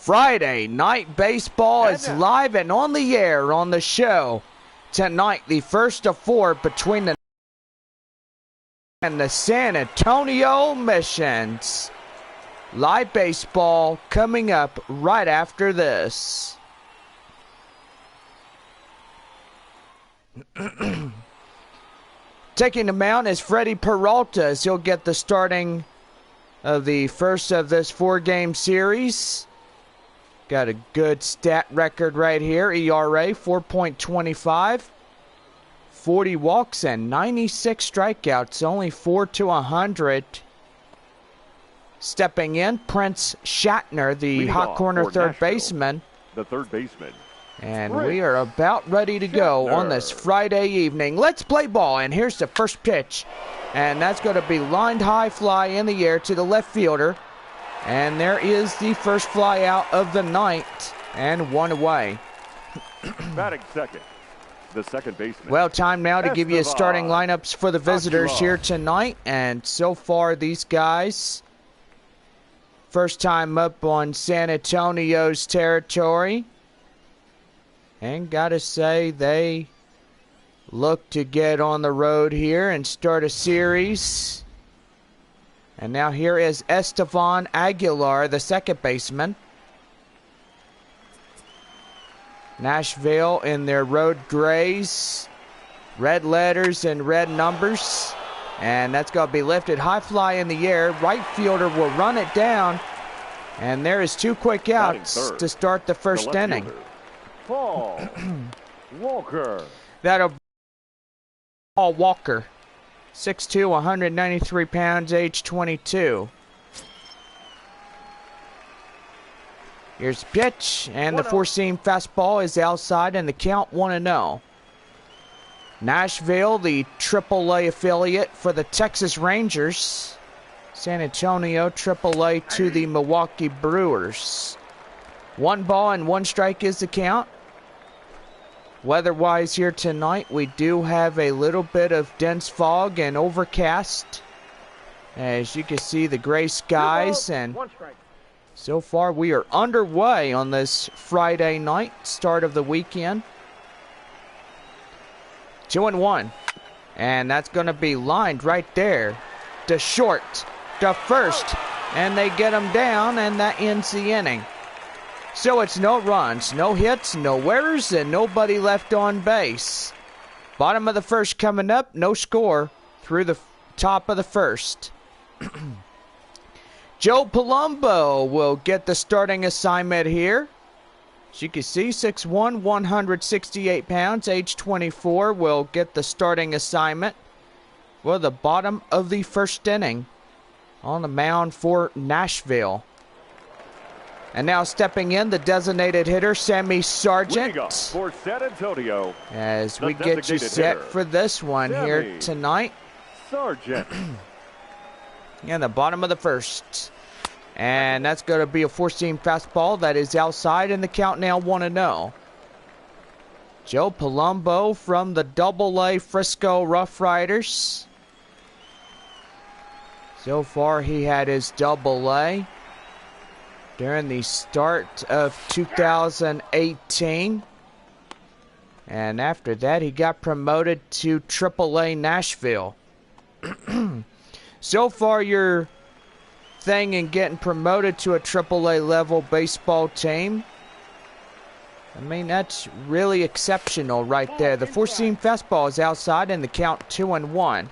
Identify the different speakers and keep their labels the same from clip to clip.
Speaker 1: Friday Night Baseball is live and on the air on the show tonight. The first of four between the and the San Antonio Missions. Live baseball coming up right after this. Taking the mound is Freddie Peralta, as he'll get the starting of the first of this four-game series. Got a good stat record right here. ERA 4.25, 40 walks and 96 strikeouts, only 4 to 100. Stepping in, Prince Shatner, the hot corner third baseman.
Speaker 2: The third baseman.
Speaker 1: And we are about ready to go on this Friday evening. Let's play ball, and here's the first pitch. And that's going to be lined high fly in the air to the left fielder. And there is the first fly out of the night, and one away.
Speaker 2: Batting second, the second baseman.
Speaker 1: Well, time now to give you starting lineups for the visitors here tonight. And so far, these guys, first time up on San Antonio's territory. And gotta say, they look to get on the road here and start a series. And now here is Estevan Aguilar, the second baseman. Nashville in their road grays, red letters and red numbers. And that's going to be lifted high fly in the air. Right fielder will run it down. And there is two quick outs to start the first inning.
Speaker 2: Paul Walker.
Speaker 1: That'll be Paul Walker. 6'2", 193 pounds, age 22. Here's the pitch, and the four-seam fastball is outside, and the count 1-0. Nashville, the AAA affiliate for the Texas Rangers. San Antonio, AAA to the Milwaukee Brewers. 1 ball and 1 strike is the count. Weather-wise here tonight, we do have a little bit of dense fog and overcast. As you can see, the gray skies, and so far we are underway on this Friday night, start of the weekend. 2-1, and that's going to be lined right there to short, to first, and they get him down, and that ends the inning. So it's no runs, no hits, no errors, and nobody left on base. Bottom of the first coming up, no score through the top of the first. Joe Palumbo will get the starting assignment here. As you can see, 6'1", 168 pounds, age 24, will get the starting assignment for the bottom of the first inning on the mound for Nashville. And now stepping in, the designated hitter, Sammy Sargent.
Speaker 2: For San Antonio,
Speaker 1: as we get you set for this one here tonight.
Speaker 2: Sargent.
Speaker 1: In the bottom of the first. And that's going to be a four-seam fastball that is outside, and the count now 1-0. Joe Palumbo from the AA Frisco Rough Riders. So far, he had his AA during the start of 2018. And after that, he got promoted to AAA Nashville. So far, your thing in getting promoted to a AAA level baseball team, I mean, that's really exceptional right there. The four-seam fastball is outside, and the count 2-1.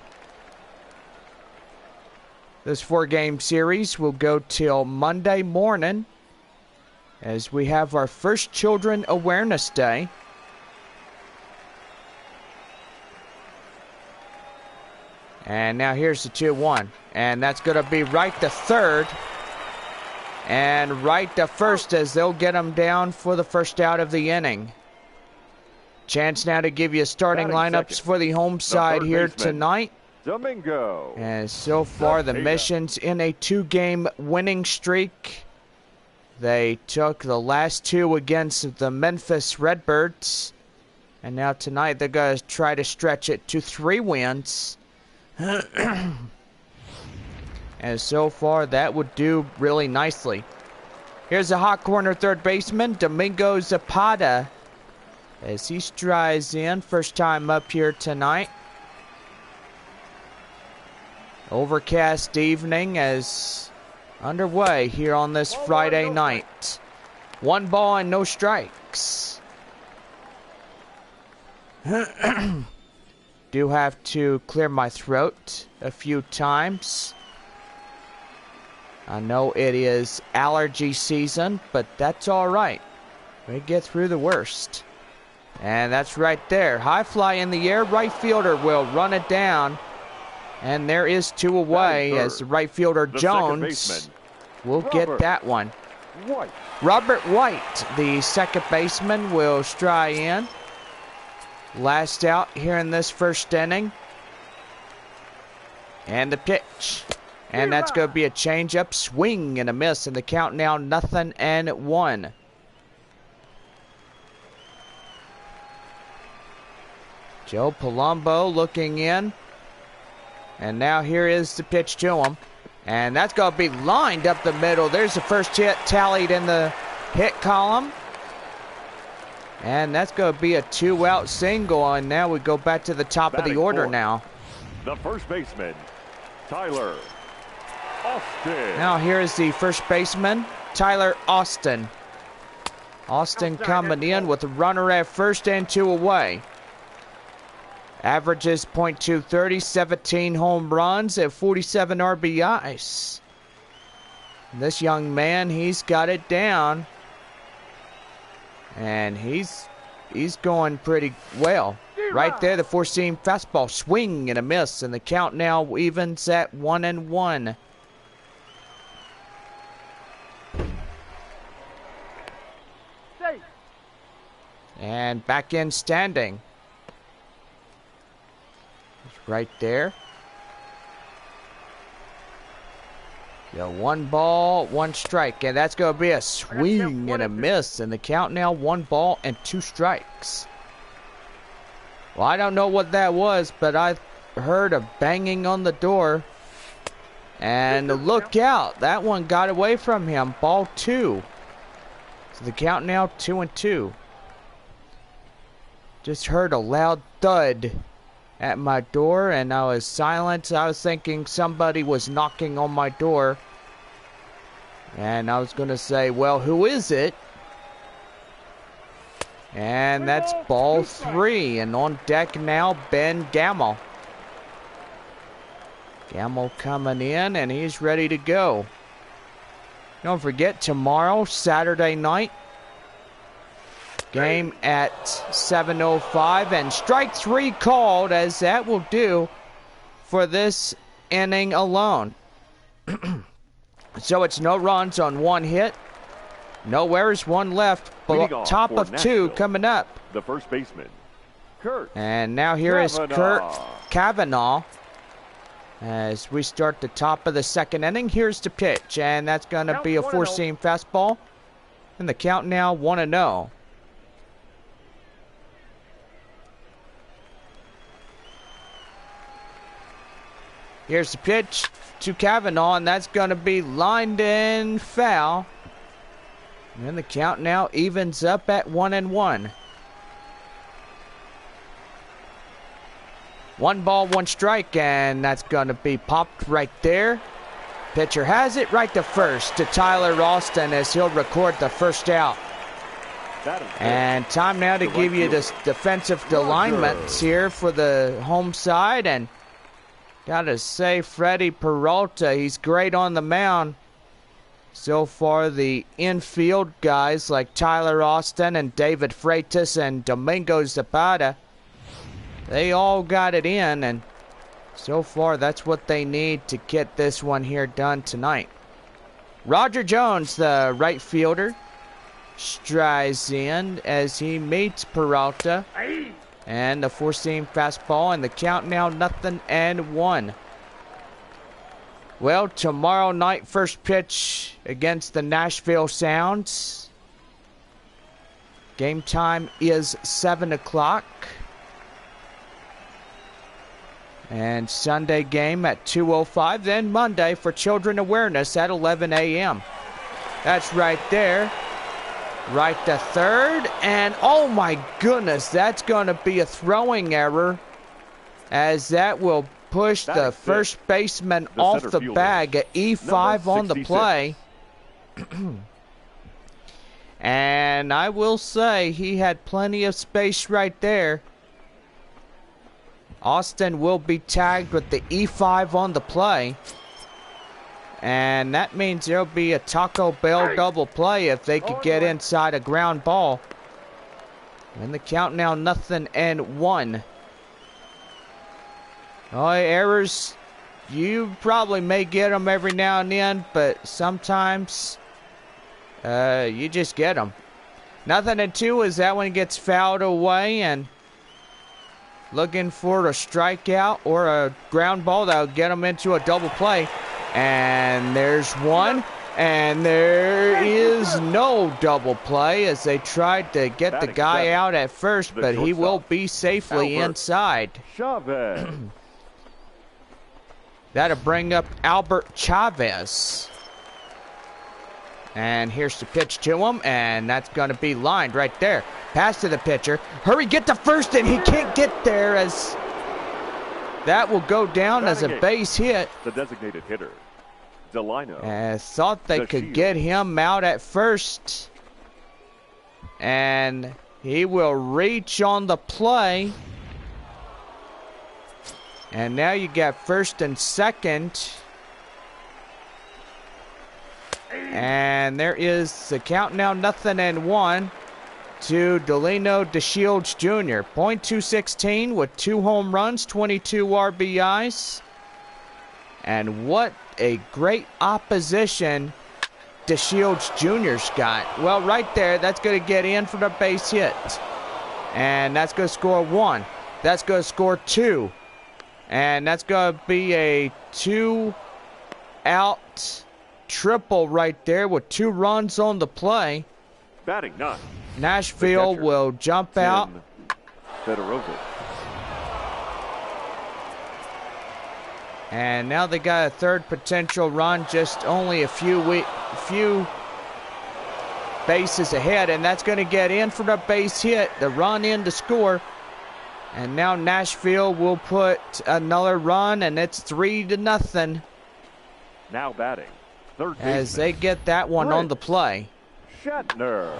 Speaker 1: This four-game series will go till Monday morning, as we have our first Children Awareness Day. And now here's the 2-1. And that's going to be right to third. And right to first, as they'll get them down for the first out of the inning. Chance now to give you starting lineups for the home side here tonight.
Speaker 2: Domingo.
Speaker 1: And so far, the Missions in a 2-game winning streak. They took the last 2 against the Memphis Redbirds. And now tonight, they're going to try to stretch it to 3 wins. And so far, that would do really nicely. Here's a hot corner third baseman, Domingo Zapata, as he strides in. First time up here tonight. Overcast evening as underway here on this Friday night. 1 ball and no strikes. Do have to clear my throat a few times. I know it is allergy season, but that's all right. We get through the worst. And that's right there. High fly in the air. Right fielder will run it down. And there is 2 away as the right fielder Jones will get that one. Robert White, the second baseman, will stride in. Last out here in this first inning. And the pitch. And that's going to be a changeup, swing and a miss, and the count now 0-1. Joe Palumbo looking in. And now here is the pitch to him. And that's going to be lined up the middle. There's the first hit tallied in the hit column. And that's going to be a 2-out single. And now we go back to the top of the order now.
Speaker 2: The first baseman, Tyler Austin.
Speaker 1: Now here is the first baseman, Tyler Austin. Austin coming in with a runner at first and 2 away. Averages .230, 17 home runs at 47 RBIs. This young man, he's got it down. And he's going pretty well. Right there, the four-seam fastball, swing and a miss, and the count now evens at 1-1. And back in standing. It's right there. So 1 ball, 1 strike, and that's going to be a swing and a miss, and the count now 1 ball and 2 strikes. Well, I don't know what that was, but I heard a banging on the door. And look out, that one got away from him. Ball 2. So the count now 2-2. Just heard a loud thud at my door, and I was silent. I was thinking somebody was knocking on my door. And I was going to say, well, who is it? And that's ball 3. And on deck now, Ben Gamble. Gamble coming in, and he's ready to go. Don't forget, tomorrow, Saturday night, game at 7:05, and strike 3 called, as that will do for this inning alone. So it's no runs on 1 hit, no errors, 1 left. Top of 2 coming up.
Speaker 2: The first baseman, Kurt.
Speaker 1: And now here is Kurt Cavanaugh. As we start the top of the second inning, here's the pitch, and that's going to be a 4-seam fastball. And the count now 1-0. Here's the pitch to Cavanaugh, and that's going to be lined in foul. And the count now evens up at 1-1. 1 ball, 1 strike, and that's going to be popped right there. Pitcher has it right to first to Tyler Austin as he'll record the first out. And time now to give you the defensive alignments here for the home side. And gotta say, Freddie Peralta, he's great on the mound. So far, the infield guys like Tyler Austin and David Freitas and Domingo Zapata, they all got it in, and so far that's what they need to get this one here done tonight. Roger Jones, the right fielder, strides in as he meets Peralta. And the 4-seam fastball, and the count now 0-1. Well, tomorrow night, first pitch against the Nashville Sounds. Game time is 7 o'clock. And Sunday game at 2:05. Then Monday for Children Awareness at 11 a.m. That's right there. Right to third. And oh my goodness, that's going to be a throwing error, as that will push the first baseman off the bag at E5 on the play. And I will say he had plenty of space right there. Austin will be tagged with the E5 on the play. And that means there'll be a Taco Bell double play if they could get inside a ground ball. And the count now 0-1. Oh, errors, you probably may get them every now and then, but sometimes you just get them. 0-2 as that one gets fouled away, and looking for a strikeout or a ground ball that will get them into a double play. And there's one, and there is no double play as they tried to get the guy out at first, but he will be safely inside. That'll bring up Albert Chavez. And here's the pitch to him, and that's going to be lined right there. Pass to the pitcher. Hurry, get to first, and he can't get there, as that will go down as a base hit.
Speaker 2: The designated hitter, Delino.
Speaker 1: And thought they could get him out at first. And he will reach on the play. And now you got first and second. And there is the count now 0-1 to Delino DeShields Jr. .216 with 2 home runs, 22 RBIs. And what a great opposition DeShields Jr.'s got. Well, right there, that's going to get in for the base hit. And that's going to score 1. That's going to score 2. And that's going to be a 2-out triple right there with 2 runs on the play.
Speaker 2: Batting 9.
Speaker 1: Nashville will jump out. And now they got a third potential run, just only a few bases ahead, and that's going to get in for the base hit, the run in to score. And now Nashville will put another run, and it's 3-0.
Speaker 2: Now batting, third baseman,
Speaker 1: as they get that one on the play.
Speaker 2: Shatner.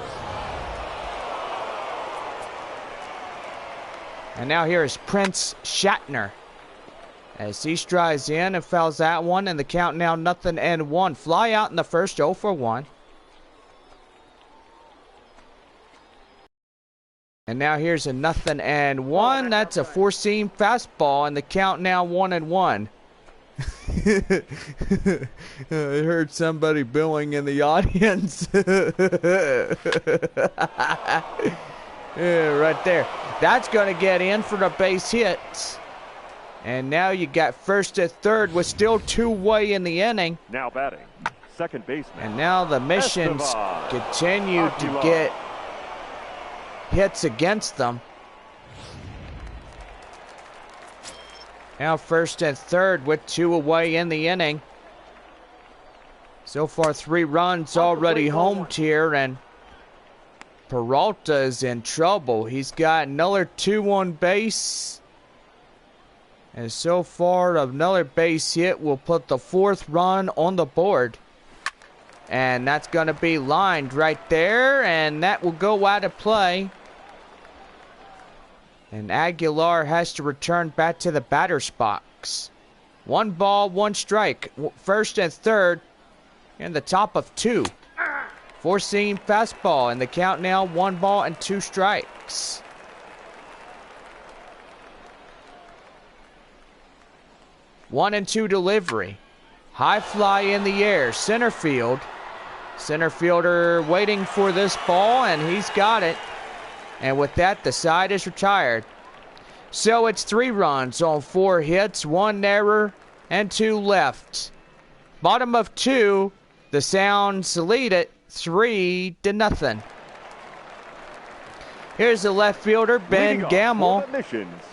Speaker 1: And now here is Prince Shatner, as he strides in and fouls that one, and the count now 0-1. Fly out in the first, 0 for 1. And now here's a 0-1. That's a 4-seam fastball, and the count now 1-1. I heard somebody booing in the audience. Yeah, right there. That's going to get in for the base hit. And now you got first at third with still 2-way in the inning.
Speaker 2: Now batting, second baseman.
Speaker 1: And now the Missions continue to get hits against them. Now first and third with 2 away in the inning. So far 3 runs already homed here, and Peralta is in trouble. He's got another 2 on base. And so far another base hit will put the 4th run on the board. And that's going to be lined right there, and that will go out of play. And Aguilar has to return back to the batter's box. 1 ball, 1 strike. First and third, and the top of 2. 4-seam fastball, and the count now 1 ball and 2 strikes. One and 2 delivery. High fly in the air, center field. Center fielder waiting for this ball, and he's got it. And with that, the side is retired. So it's 3 runs on 4 hits, 1 error, and 2 left. Bottom of 2, the Sounds lead it 3-0. Here's the left fielder, Ben Gamble.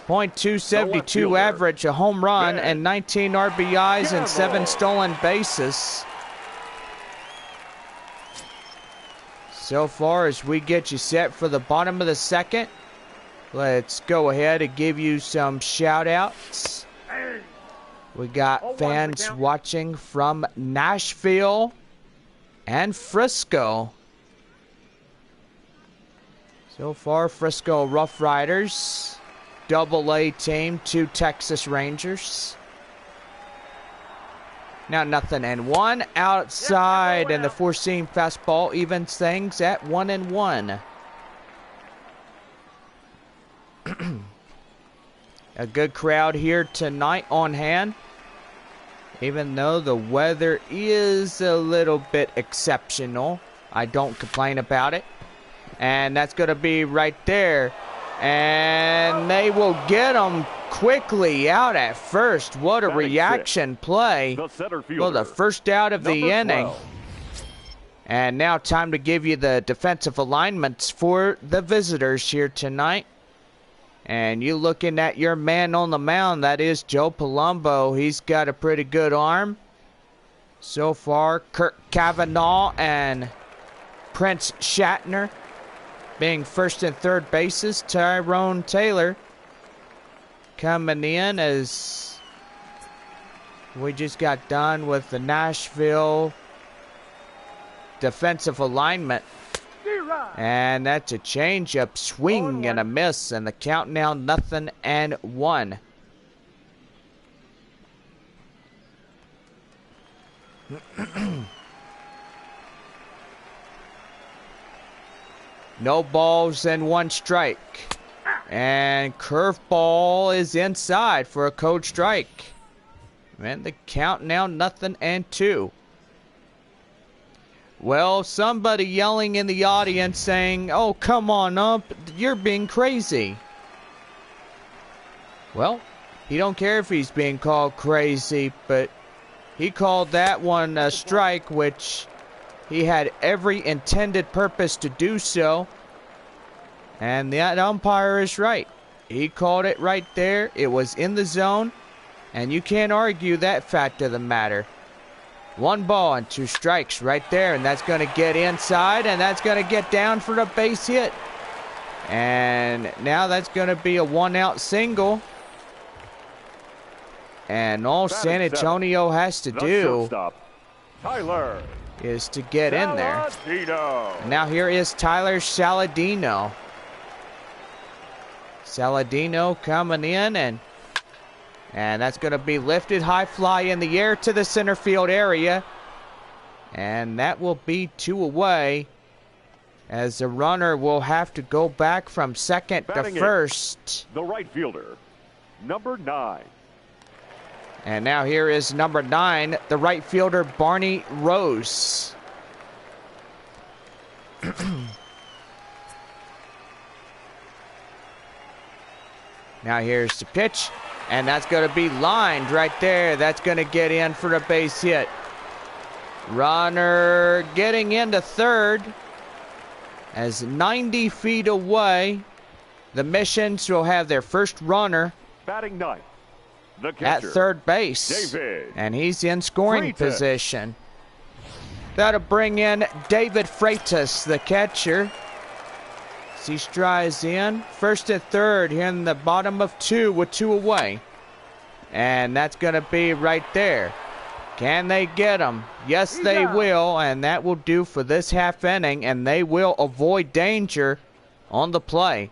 Speaker 1: .272 average, a home run, and 19 RBIs and 7 stolen bases. So far, as we get you set for the bottom of the second, let's go ahead and give you some shout outs. We got fans watching from Nashville and Frisco. So far, Frisco Rough Riders, AA team, 2 Texas Rangers. Now 0-1 outside, and the four-seam fastball evens things at 1-1. A good crowd here tonight on hand, even though the weather is a little bit exceptional. I don't complain about it. And that's going to be right there. And they will get them quickly out at first. What a reaction play. Well, the first out of the inning. And now time to give you the defensive alignments for the visitors here tonight. And you looking at your man on the mound, that is Joe Palumbo. He's got a pretty good arm. So far, Kirk Cavanaugh and Prince Shatner being first and third bases. Tyrone Taylor coming in as we just got done with the Nashville defensive alignment. And that's a changeup, swing and a miss, and the count now 0-1. No balls and 1 strike. And curveball is inside for a code strike. And the count now 0-2. Well, somebody yelling in the audience saying, "Oh, come on up, you're being crazy." Well, he don't care if he's being called crazy, but he called that one a strike, which he had every intended purpose to do so. And that umpire is right. He called it right there. It was in the zone, and you can't argue that fact of the matter. 1 ball and 2 strikes right there, and that's going to get inside, and that's going to get down for a base hit. And now that's going to be a 1-out single. And all San Antonio has to do is to get in there. Now here is Tyler Saladino. Saladino coming in, and that's going to be lifted high fly in the air to the center field area. And that will be 2 away, as the runner will have to go back from second to first.
Speaker 2: The right fielder, number 9.
Speaker 1: And now here is number 9, the right fielder, Barney Rose. Now here's the pitch. And that's going to be lined right there. That's going to get in for a base hit. Runner getting into third. As 90 feet away, the Missions will have their first runner
Speaker 2: batting 9th, the catcher,
Speaker 1: at third base.
Speaker 2: David.
Speaker 1: And he's in scoring
Speaker 2: Freitas.
Speaker 1: position. That'll bring in David Freitas, the catcher. He strides in first and third here in the bottom of 2 with 2 away. And that's going to be right there. Can they get him? Yes, they will, and that will do for this half inning, and they will avoid danger on the play.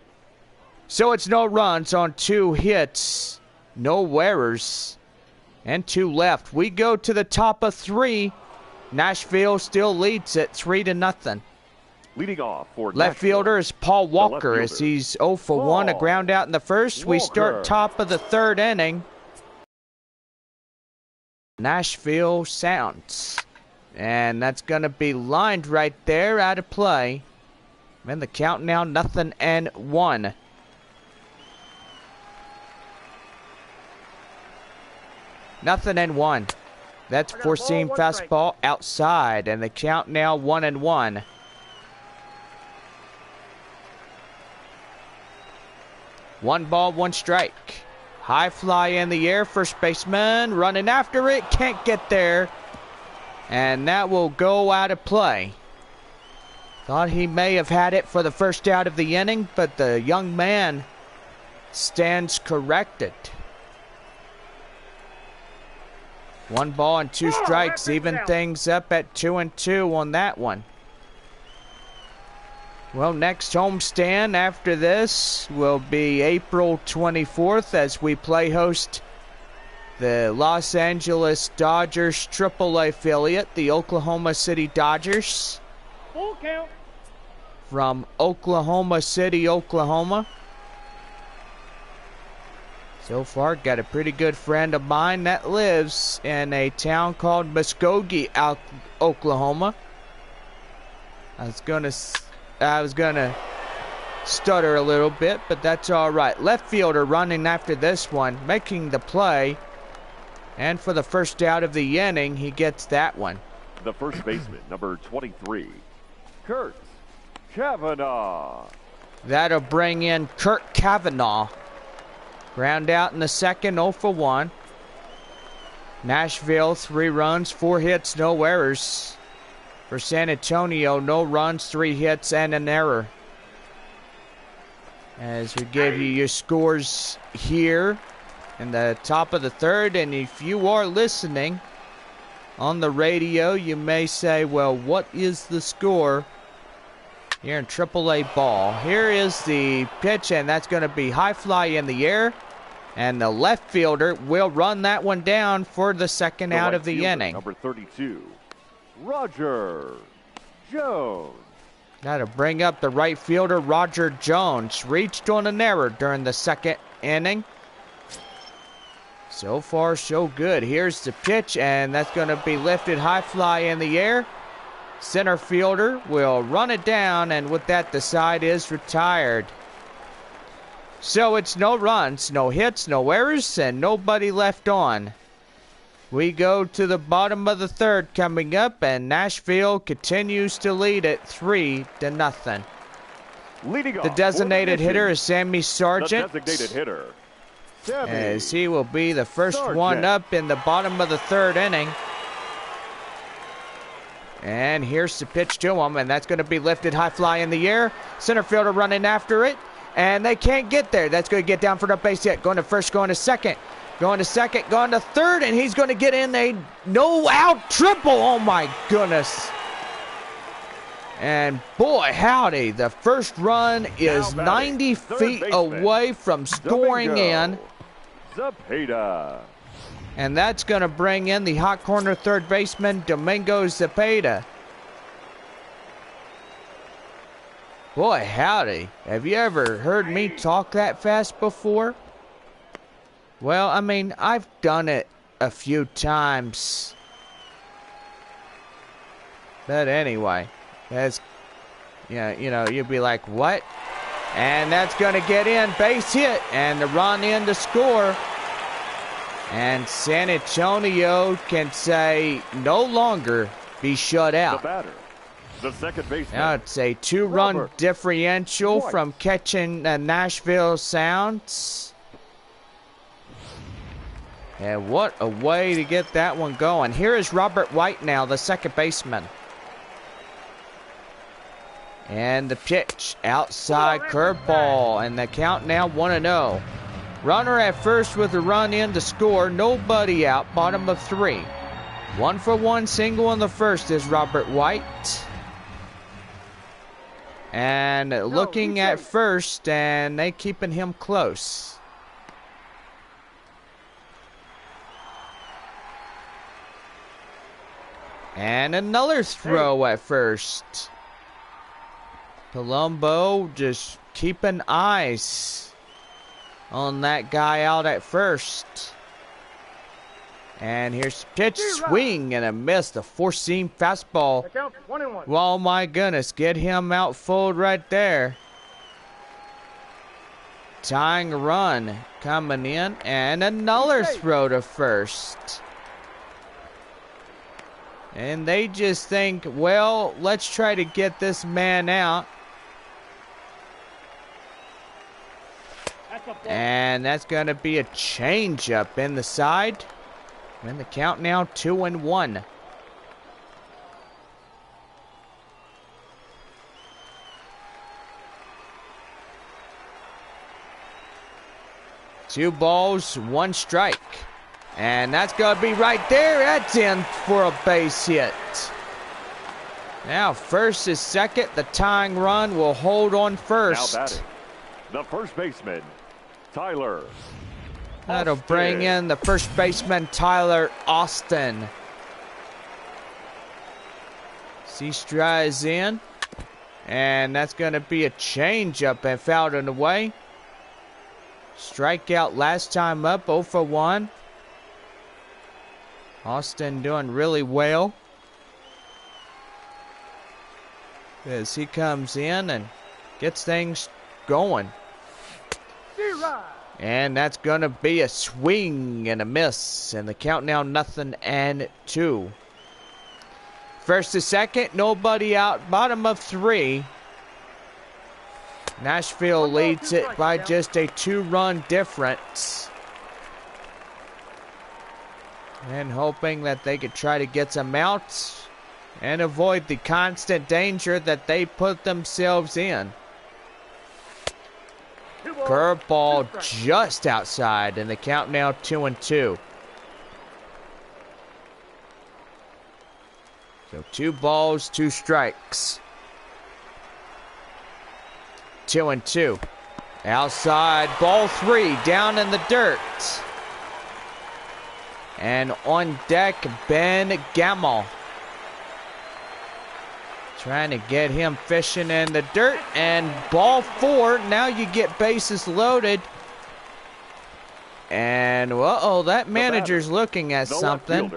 Speaker 1: So it's no runs on 2 hits, no errors, and 2 left. We go to the top of 3. Nashville still leads it 3-0.
Speaker 2: Leading off for
Speaker 1: left
Speaker 2: Nashville,
Speaker 1: fielder is Paul Walker,
Speaker 2: fielder,
Speaker 1: as he's 0 for 1, a ground out in the first. We start top of the 3rd inning. Nashville sounds. And that's going to be lined right there out of play. And the count now 0-1. Nothing and 1. That's four-seam fastball outside, and the count now 1-1. One ball, 1 strike. High fly in the air, first baseman running after it, can't get there. And that will go out of play. Thought he may have had it for the first out of the inning, but the young man stands corrected. 1 ball and 2 strikes, even things up at 2-2 on that one. Well, next homestand after this will be April 24th as we play host the Los Angeles Dodgers AAA affiliate, the Oklahoma City Dodgers.
Speaker 3: Full count.
Speaker 1: From Oklahoma City, Oklahoma. So far, got a pretty good friend of mine that lives in a town called Muskogee, Oklahoma. I was gonna stutter a little bit, but that's all right. Left fielder running after this one, making the play, and for the first out of the inning, he gets that one.
Speaker 2: The first baseman, number 23, Kurt Kavanaugh.
Speaker 1: That'll bring in Kurt Kavanaugh. Ground out in the second, 0 for 1. Nashville, 3 runs, 4 hits, no errors. For San Antonio, no runs, 3 hits, and an error. As we give you your scores here in the top of the third, and if you are listening on the radio, you may say, well, what is the score here in AAA ball? Here is the pitch, and that's going to be high fly in the air. And the left fielder will run that one down for the second out of the inning.
Speaker 2: Number 32, Roger Jones.
Speaker 1: That'll bring up the right fielder, Roger Jones. Reached on an error during the second inning. So far, so good. Here's the pitch, and that's going to be lifted high fly in the air. Center fielder will run it down, and with that, the side is retired. So it's no runs, no hits, no errors, and nobody left on. We go to the bottom of the third coming up, and Nashville continues to lead it 3-0.
Speaker 2: Leading
Speaker 1: The designated hitter is Sammy Sargent.
Speaker 2: The designated hitter, Sammy
Speaker 1: as he will be the first
Speaker 2: Sargent.
Speaker 1: one up in the bottom of the third inning. And here's the pitch to him, and that's going to be lifted high fly in the air. Center fielder running after it, and they can't get there. That's going to get down for the base hit. Going to first, going to second, going to second, going to third, and he's going to get in a no-out triple. Oh, my goodness. And boy, howdy, the first run is 90 feet away from scoring in.
Speaker 2: Zapata.
Speaker 1: And that's going to bring in the hot corner third baseman, Domingo Zapata. Boy, howdy. Have you ever heard me talk that fast before? Well, I mean, I've done it a few times. But anyway, that's, yeah, you know, you'd be like, what? And that's going to get in, base hit, and the run in to score. And San Antonio can say no longer be shut out.
Speaker 2: The batter, the second baseman.
Speaker 1: Now it's a 2-run
Speaker 2: Robert
Speaker 1: differential
Speaker 2: White.
Speaker 1: from catching the Nashville Sounds. And what a way to get that one going. Here is Robert White now, the second baseman. And the pitch, outside curveball, and the count now 1-0. Runner at first with a run in to score, nobody out, bottom of 3. 1-for-1 single in the first is Robert White. And looking at first, and they keeping him close. And another throw at first. Palumbo just keeping eyes on that guy out at first. And here's the pitch, swing and a miss, the four-seam fastball. Oh my goodness, get him outfold right there. Tying run coming in, and another throw to first. And they just think, well, let's try to get this man out. And that's going to be a changeup in the side. And the count now 2-1. 2 balls, 1 strike. And that's going to be right there. That's in for a base hit. Now, first is second. The tying run will hold on first.
Speaker 2: Now batting, the first baseman, Tyler.
Speaker 1: That'll bring in the first baseman, Tyler Austin. He strides in. And that's going to be a changeup and fouled in the way. Strikeout last time up, 0 for 1. Austin doing really well as he comes in and gets things going. And that's going to be a swing and a miss. And the count now 0-2. First to second, nobody out. Bottom of 3. Nashville leads it by just a 2-run difference. And hoping that they could try to get some outs and avoid the constant danger that they put themselves in. Curveball just outside, and the count now 2-2. So 2 balls, 2 strikes. 2-2. Outside, ball 3, down in the dirt. And on deck, Ben Gamble. Trying to get him fishing in the dirt. And ball 4, now you get bases loaded. And, uh-oh, that manager's looking at something.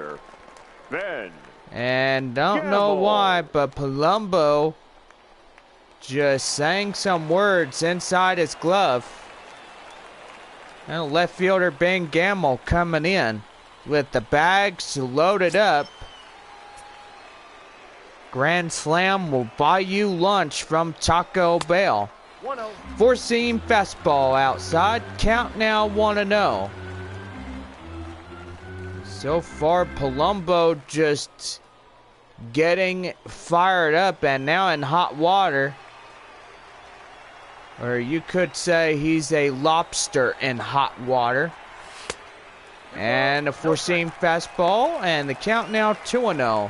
Speaker 2: Ben.
Speaker 1: And don't know why, but Palumbo just sang some words inside his glove. And left fielder Ben Gamble coming in with the bags loaded up. Grand Slam will buy you lunch from Taco Bell.
Speaker 3: 1-0.
Speaker 1: 4-seam fastball outside. Count now 1-0. So far, Palumbo just getting fired up and now in hot water. Or you could say he's a lobster in hot water. And a 4-seam fastball, and the count now 2-0.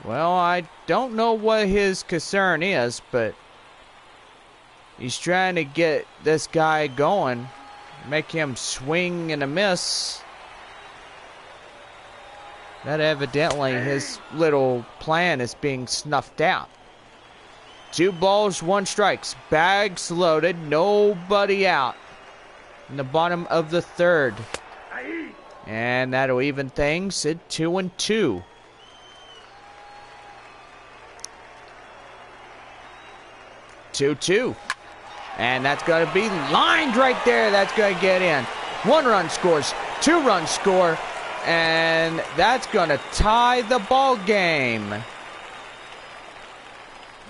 Speaker 1: Well, I don't know what his concern is, but he's trying to get this guy going, make him swing and a miss. That evidently his little plan is being snuffed out. 2 balls, 1 strikes. Bags loaded, nobody out in the bottom of the 3rd. And that'll even things at 2-2. And that's going to be lined right there. That's going to get in. 1 run scores, 2 runs score, and that's going to tie the ball game.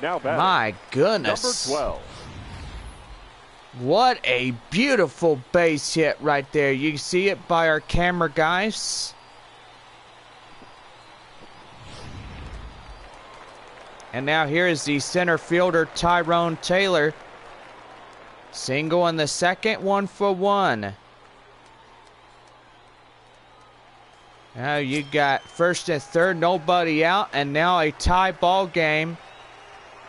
Speaker 2: Now batting,
Speaker 1: My goodness.
Speaker 2: number 12.
Speaker 1: What a beautiful base hit right there. You see it by our camera guys. And now here is the center fielder, Tyrone Taylor. Single in the second, 1 for 1. Now you got first and third, nobody out, and now a tie ball game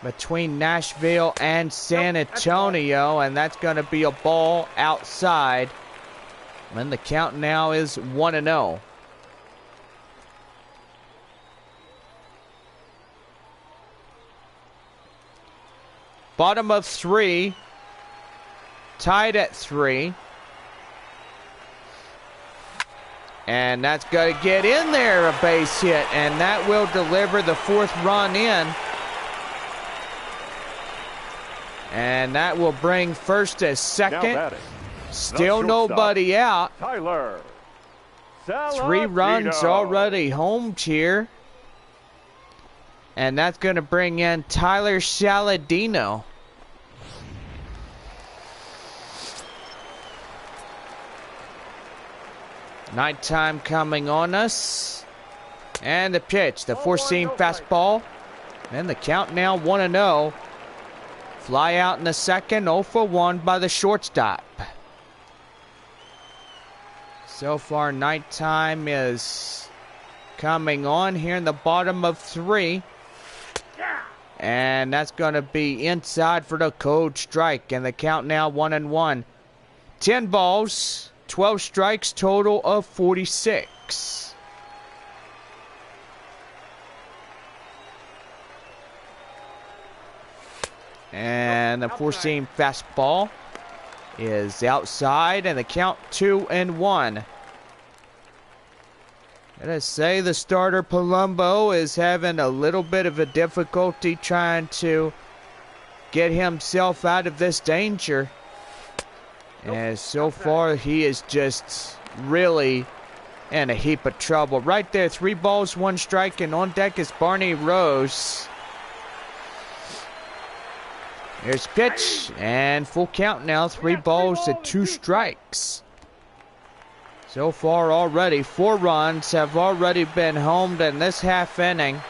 Speaker 1: between Nashville and San Antonio, and that's going to be a ball outside. And the count now is 1-0. Bottom of 3, tied at 3. And that's going to get in there, a base hit, and that will deliver the 4th run in. And that will bring first as second. Still nobody out.
Speaker 2: Tyler.
Speaker 1: 3 runs already homed here. And that's going to bring in Tyler Saladino. Nighttime coming on us. And the pitch, the 4-seam fastball. And the count now 1-0. fly out in the second, 0 for 1 by the shortstop. So far, nighttime is coming on here in the bottom of 3. And that's going to be inside for the cold strike. And the count now 1-1. 10 balls, 12 strikes, total of 46. And the four-seam fastball is outside, and the count 2-1. Gotta say, the starter Palumbo is having a little bit of a difficulty trying to get himself out of this danger. And so far, he is just really in a heap of trouble. Right there, 3 balls, 1 strike, and on deck is Barney Rose. Here's pitch, and full count now, 3 balls and 2 strikes. So far already, 4 runs have already been homed in this half inning.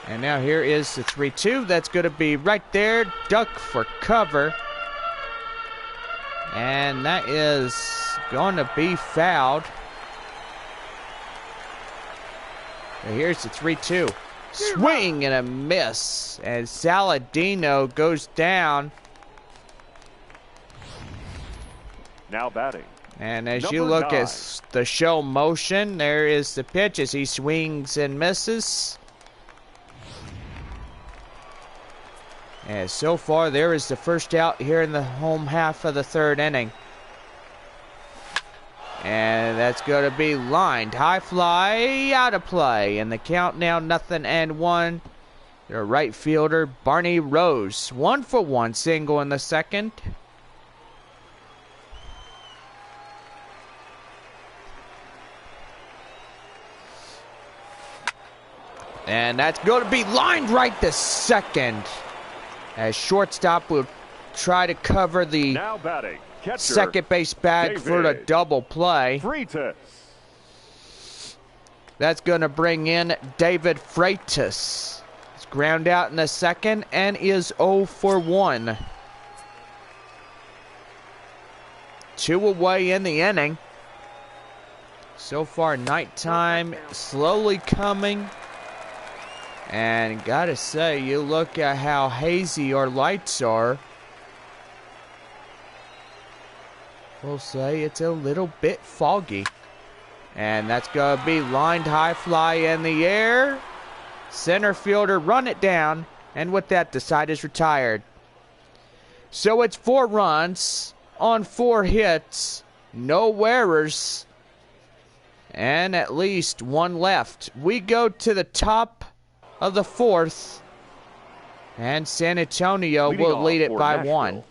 Speaker 1: And now here is the 3-2. That's going to be right there, duck for cover. And that is going to be fouled. So here's the 3-2. Swing and a miss. And Saladino goes down.
Speaker 2: Now batting.
Speaker 1: And as you look at the show motion, there is the pitch as he swings and misses. And so far, there is the first out here in the home half of the 3rd inning. And that's going to be lined. High fly, out of play. And the count now 0-1. Their right fielder, Barney Rose. 1 for 1 single in the second. And that's going to be lined right to second. As shortstop will try to cover the
Speaker 2: now batting, catcher,
Speaker 1: second base bag for the double play.
Speaker 2: Freitas.
Speaker 1: That's going to bring in David Freitas. It's ground out in the second and is 0 for 1. 2 away in the inning. So far, nighttime slowly coming. And gotta say, you look at how hazy our lights are. We'll say it's a little bit foggy. And that's gonna be lined high fly in the air. Center fielder run it down. And with that, the side is retired. So it's 4 runs on 4 hits. No errors. And at least 1 left. We go to the top of the 4th, and San Antonio will lead it by
Speaker 2: Nashville,
Speaker 1: 1.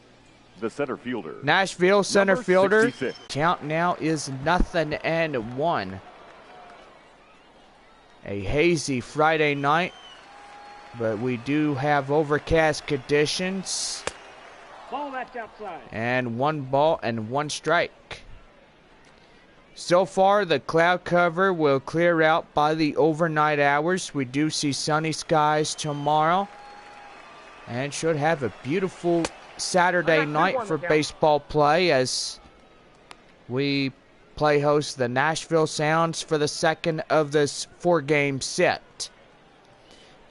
Speaker 2: The center fielder.
Speaker 1: Nashville center
Speaker 2: Number
Speaker 1: fielder.
Speaker 2: 66.
Speaker 1: Count now is 0-1. A hazy Friday night, but we do have overcast conditions.
Speaker 3: Ball that's outside.
Speaker 1: And 1 ball and 1 strike. So far, the cloud cover will clear out by the overnight hours. We do see sunny skies tomorrow. And should have a beautiful Saturday night for baseball play as we play host the Nashville Sounds for the second of this 4-game set.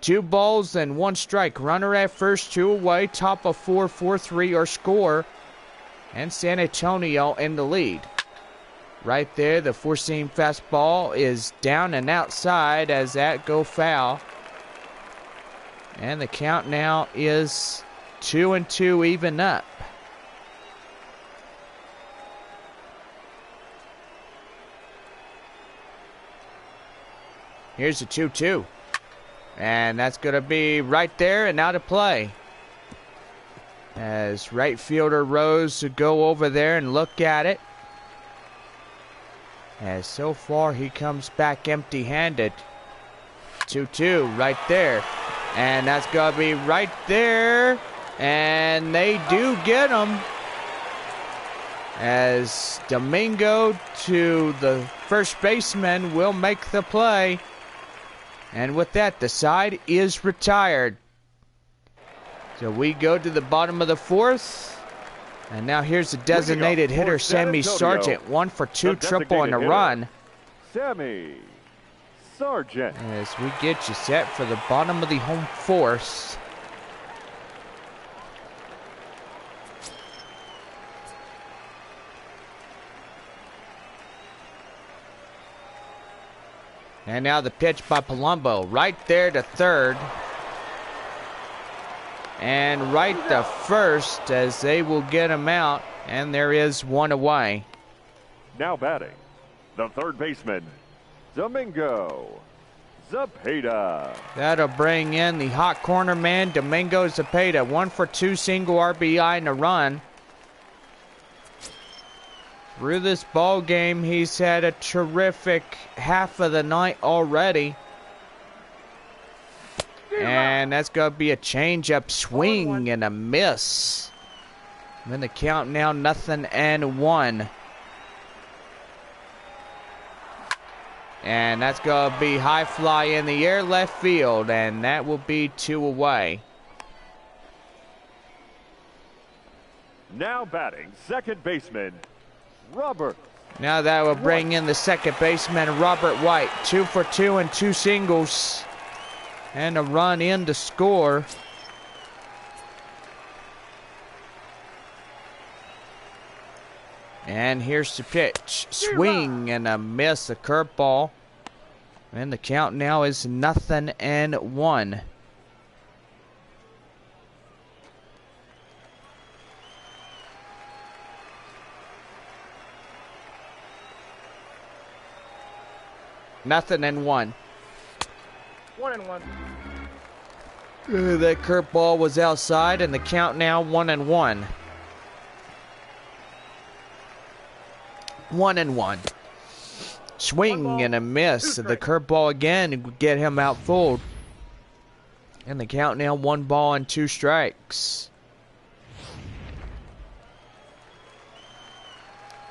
Speaker 1: 2 balls and 1 strike. Runner at first, 2 away. Top of 4, 4-3 or score. And San Antonio in the lead. Right there, the four-seam fastball is down and outside as that go foul. And the count now is 2-2 even up. Here's the 2-2. And that's going to be right there and out of play. As right fielder Rose to go over there and look at it. As so far he comes back empty-handed. 2-2 right there. And that's going to be right there. And they do get him. As Domingo to the first baseman will make the play. And with that, the side is retired. So we go to the bottom of the fourth. And now here's the designated hitter, Sammy Sargent. 1 for 2, triple on the run.
Speaker 2: Sammy Sargent.
Speaker 1: As we get you set for the bottom of the home fourth. And now the pitch by Palumbo, right there to third. And right to first as they will get him out. And there is one away.
Speaker 2: Now batting, the third baseman, Domingo Zapata.
Speaker 1: That'll bring in the hot corner man, Domingo Zapata. 1 for 2, single RBI and a run. Through this ball game, he's had a terrific half of the night already. And that's going to be a changeup swing and a miss. And then the count now 0-1. And that's going to be high fly in the air left field. And that will be 2 away.
Speaker 2: Now batting, second baseman, Robert.
Speaker 1: Now that will bring in the second baseman, Robert White. 2 for 2 and 2 singles. And a run in to score. And here's the pitch. Swing and a miss, a curveball. And the count now is 0-1. Nothing and 1.
Speaker 3: 1-1.
Speaker 1: That curveball was outside, and the count now 1-1. 1-1. Swing and a miss. The curveball again would get him out full. And the count now 1 ball and 2 strikes.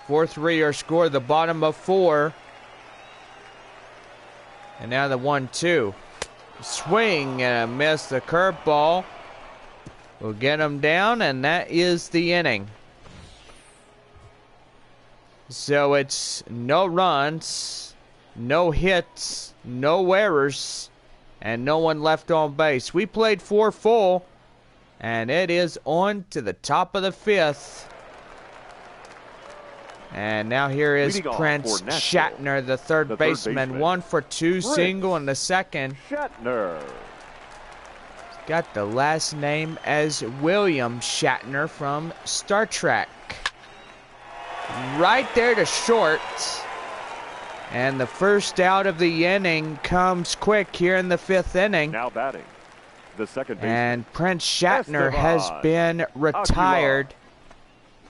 Speaker 1: 4-3 are scored, the bottom of 4. And now the 1-2. Swing and a miss. The curveball will get him down, and that is the inning. So it's no runs, no hits, no errors, and no one left on base. We played 4 full, and it is on to the top of the 5th. And now here is Prince Shatner, the third baseman. 1 for 2, single in the second.
Speaker 2: Shatner.
Speaker 1: Got the last name as William Shatner from Star Trek. Right there to short. And the first out of the inning comes quick here in the 5th inning.
Speaker 2: Now batting, the second baseman.
Speaker 1: And Prince Shatner has been retired.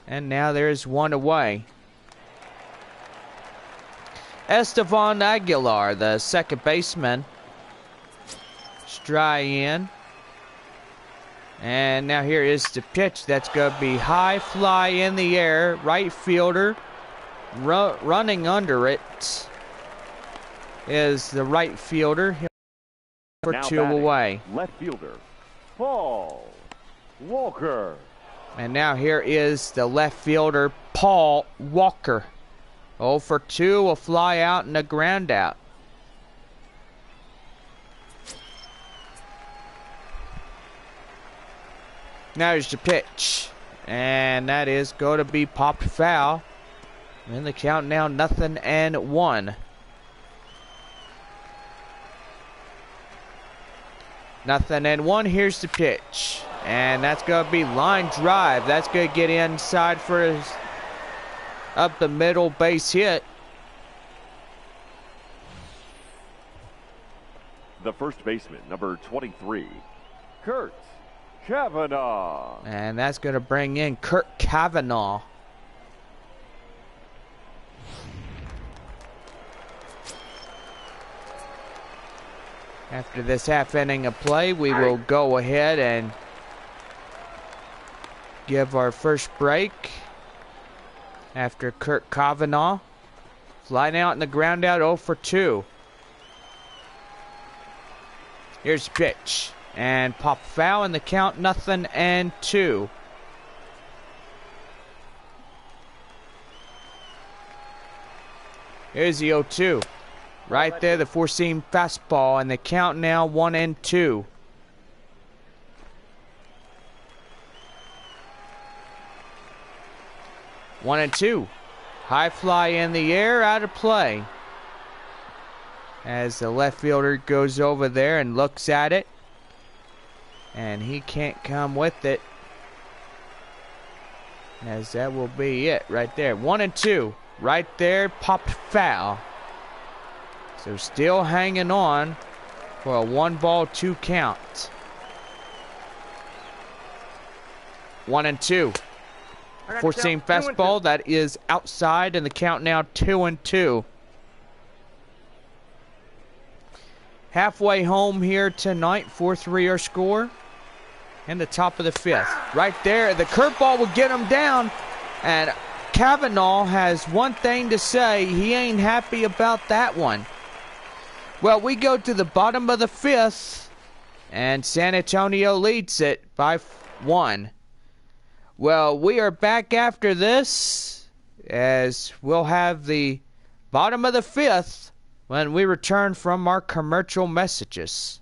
Speaker 1: And now there's one away. Estevan Aguilar, the second baseman. Strike in. And now here is the pitch. That's going to be high fly in the air. Right fielder running under it is the right fielder. For
Speaker 2: now
Speaker 1: 2
Speaker 2: batting,
Speaker 1: away.
Speaker 2: Left fielder, Paul Walker.
Speaker 1: And now here is the left fielder, Paul Walker. 0 for 2, a fly out and a ground out. Now here's the pitch. And that is going to be popped foul. And the count now 0-1. 0-1. Here's the pitch. And that's going to be line drive. That's going to get inside for his up the middle base hit.
Speaker 2: The first baseman, number 23, Kurt Kavanaugh.
Speaker 1: And that's going to bring in Kurt Kavanaugh. After this half inning of play, we will go ahead and give our first break. After Kurt Kavanaugh, flying out in the ground out 0 for 2. Here's the pitch. And pop foul in the count, 0-2. Here's the 0-2. Right there, the four-seam fastball, and the count now 1-2. One and two. High fly in the air, out of play. As the left fielder goes over there and looks at it. And he can't come with it. As that will be it right there. 1-2. Right there, popped foul. So still hanging on for a 1-2 count. 1-2. Four-seam fastball that is outside, and the count now 2-2. Halfway home here tonight, 4-3 our score. In the top of the fifth. Right there, the curveball will get him down. And Kavanaugh has one thing to say. He ain't happy about that one. Well, we go to the bottom of the fifth, and San Antonio leads it by 1. Well, we are back after this, as we'll have the bottom of the fifth when we return from our commercial messages.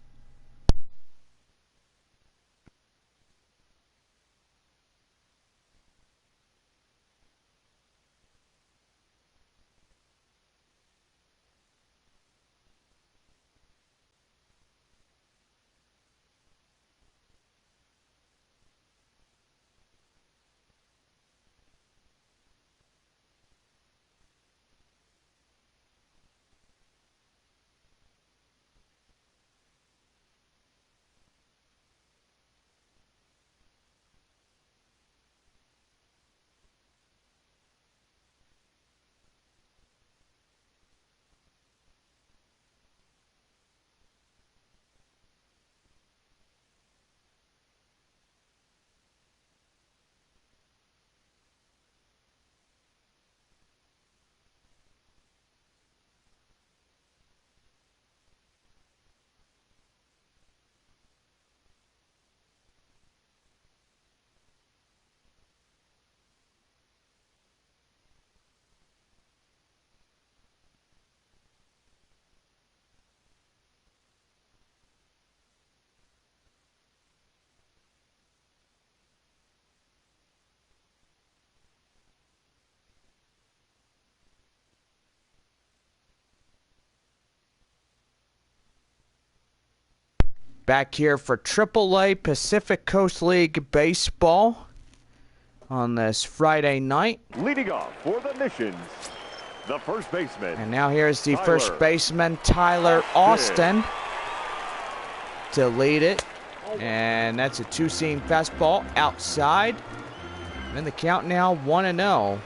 Speaker 1: Back here for AAA Pacific Coast League Baseball on this Friday night.
Speaker 2: Leading off for the Missions, the first baseman.
Speaker 1: And now here's the first baseman, Tyler Austin, to lead it. And that's a two-seam fastball outside. And the count now 1-0.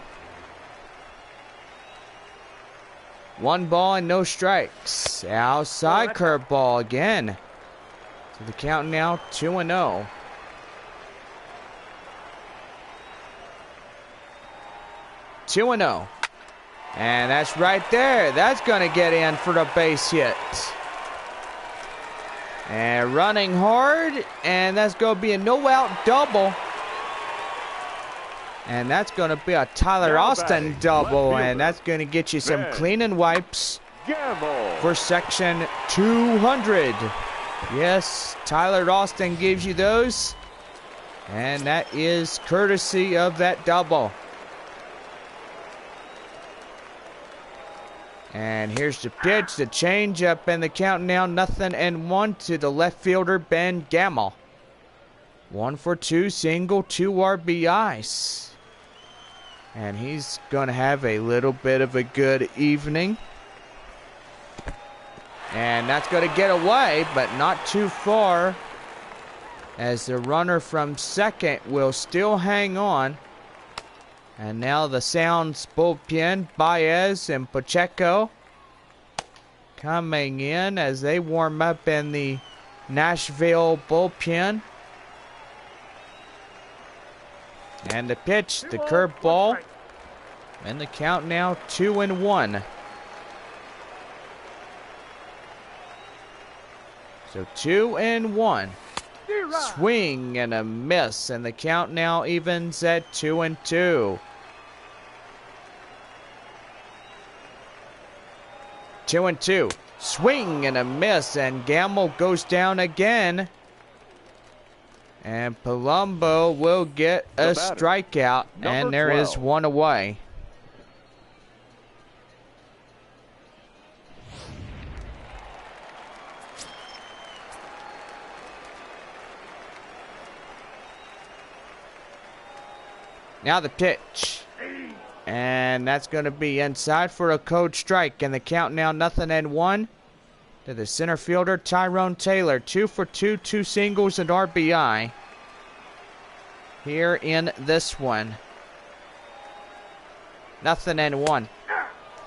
Speaker 1: 1 ball and no strikes. Outside curveball again. So the count now 2-0. And that's right there. That's going to get in for the base hit. And running hard. And that's going to be a no-out double. And that's going to be a Tyler Austin double. And that's going to get you some cleaning wipes for section 200. Yes, Tyler Austin gives you those. And that is courtesy of that double. And here's the pitch, the changeup, and the count now 0-1 to the left fielder, Ben Gamel. 1 for 2, single, 2 RBIs. And he's going to have a little bit of a good evening. And that's going to get away, but not too far, as the runner from second will still hang on. And now the Sounds bullpen, Baez and Pacheco coming in as they warm up in the Nashville bullpen. And the pitch, the curveball, and the count now 2-1. So 2-1. Swing and a miss, and the count now evens at 2-2. 2-2. Swing and a miss, and Gamble goes down again. And Palumbo will get a strikeout, and there is one away. Now the pitch. And that's going to be inside for a code strike. And the count now 0-1 to the center fielder, Tyrone Taylor. 2 for 2, 2 singles and RBI here in this one. 0-1.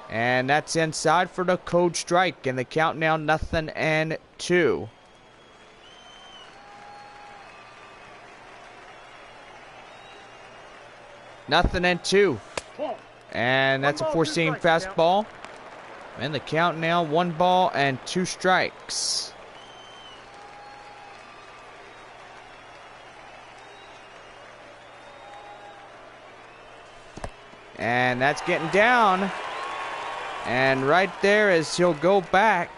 Speaker 1: And that's inside for the code strike. And the count now 0-2. Nothing and 2. And that's a four-seam fastball. And the count now 1 ball and 2 strikes. And that's getting down. And right there as he'll go back.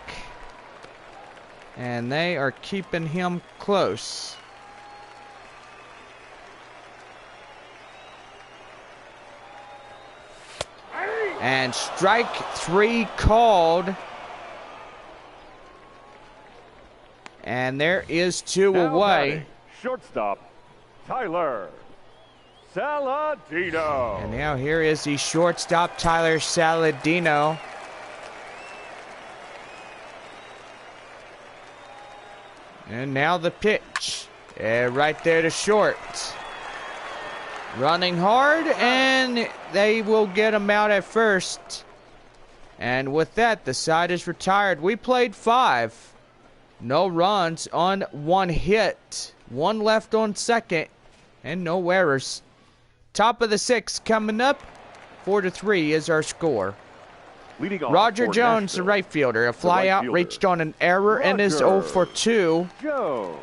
Speaker 1: And they are keeping him close. And strike 3 called. And there is 2 away.
Speaker 2: Shortstop, Tyler Saladino.
Speaker 1: And now here is the shortstop, Tyler Saladino. And now the pitch. Right there to short. Running hard, and they will get him out at first. And with that, the side is retired. We played 5. No runs on 1 hit. 1 left on second, and no errors. Top of the 6th coming up. 4-3 is our score.
Speaker 2: Leading off
Speaker 1: Roger
Speaker 2: for
Speaker 1: Jones, the
Speaker 2: Nashville,
Speaker 1: right fielder. A flyout reached on an error and is 0 for 2.
Speaker 2: Jones.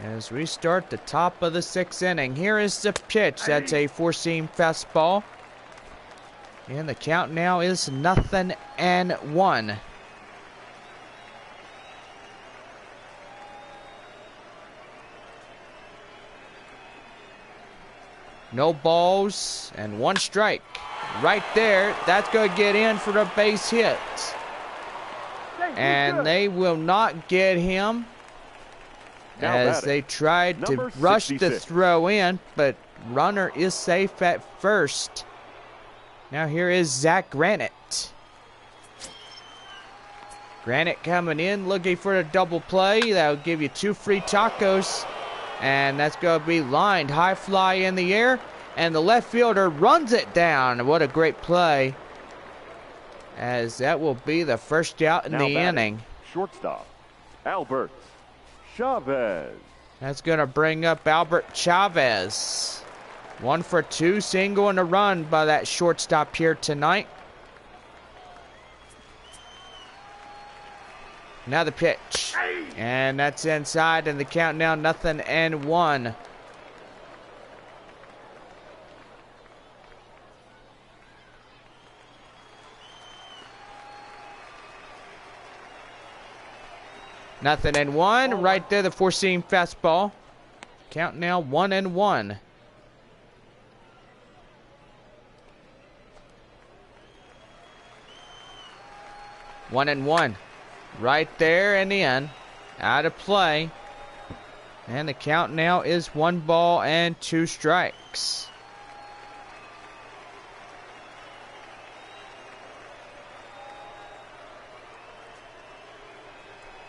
Speaker 1: As we start the top of the 6th inning. Here is the pitch. That's a four-seam fastball. And the count now is 0-1. No balls and 1 strike. Right there. That's going to get in for the base hit. And they will not get him. As they tried to rush the throw in, but runner is safe at first. Now here is Zach Granit. Granit coming in, looking for a double play. That'll give you 2 free tacos. And that's going to be lined. High fly in the air. And the left fielder runs it down. What a great play. As that will be the first out in the inning.
Speaker 2: Shortstop, Albert Chavez.
Speaker 1: That's going to bring up Albert Chavez. 1 for 2, single and a run by that shortstop here tonight. Now the pitch. And that's inside, and the count now 0-1. Nothing and 1. Right there, the four-seam fastball. Count now 1-1. One and 1. Right there and in. Out of play. And the count now is 1 ball and 2 strikes.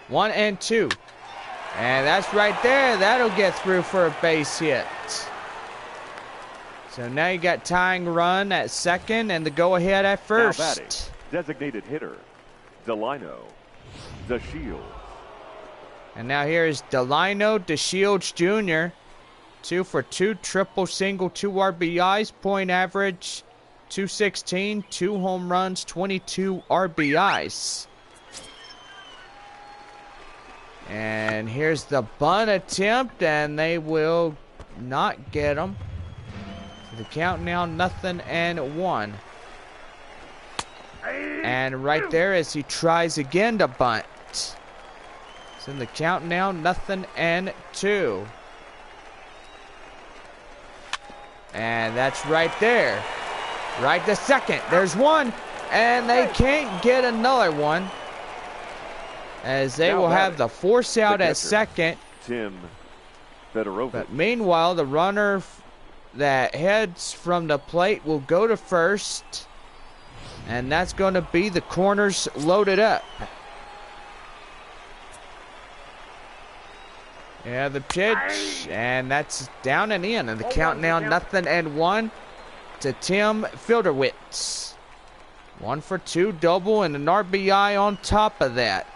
Speaker 1: One and 2. And that's right there. That'll get through for a base hit. So now you got tying run at second and the go-ahead at first.
Speaker 2: Now batting, designated hitter, Delino DeShields.
Speaker 1: And now here is Delino DeShields Jr. 2 for 2, triple single, 2 RBIs, point average 216, 2 home runs, 22 RBIs. And here's the bunt attempt, and they will not get him. The count now 0-1. And right there as he tries again to bunt. So in the count now 0-2. And that's right there. Right to second. There's one. And they can't get another one. As they will have the force out at second. But meanwhile, the runner that heads from the plate will go to first. And that's going to be the corners loaded up. Yeah, the pitch, and that's down and in. And the count now 0-1 to Tim Filderwitz. 1 for 2 double and an RBI on top of that.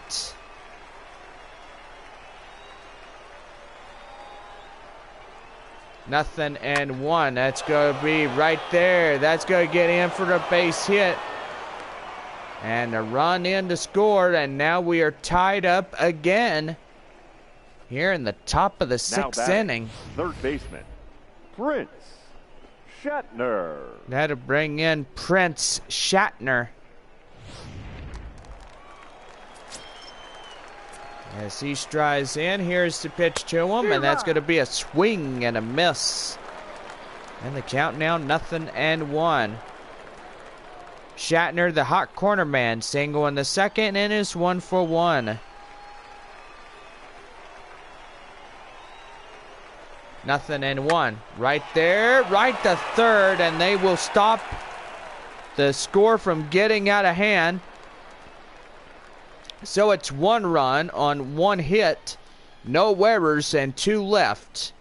Speaker 1: Nothing and 1. That's going to be right there. That's going to get in for the base hit. And a run in to score. And now we are tied up again here in the top of the 6th inning.
Speaker 2: Third baseman, Prince Shatner.
Speaker 1: That'll bring in Prince Shatner. As he strides in, here's the pitch to him, and that's going to be a swing and a miss. And the count now 0-1. Shatner, the hot corner man, single in the second, and is 1 for 1. 0-1. Right there, right to third, and they will stop the score from getting out of hand. So it's 1 run on 1 hit, no errors, and 2 left.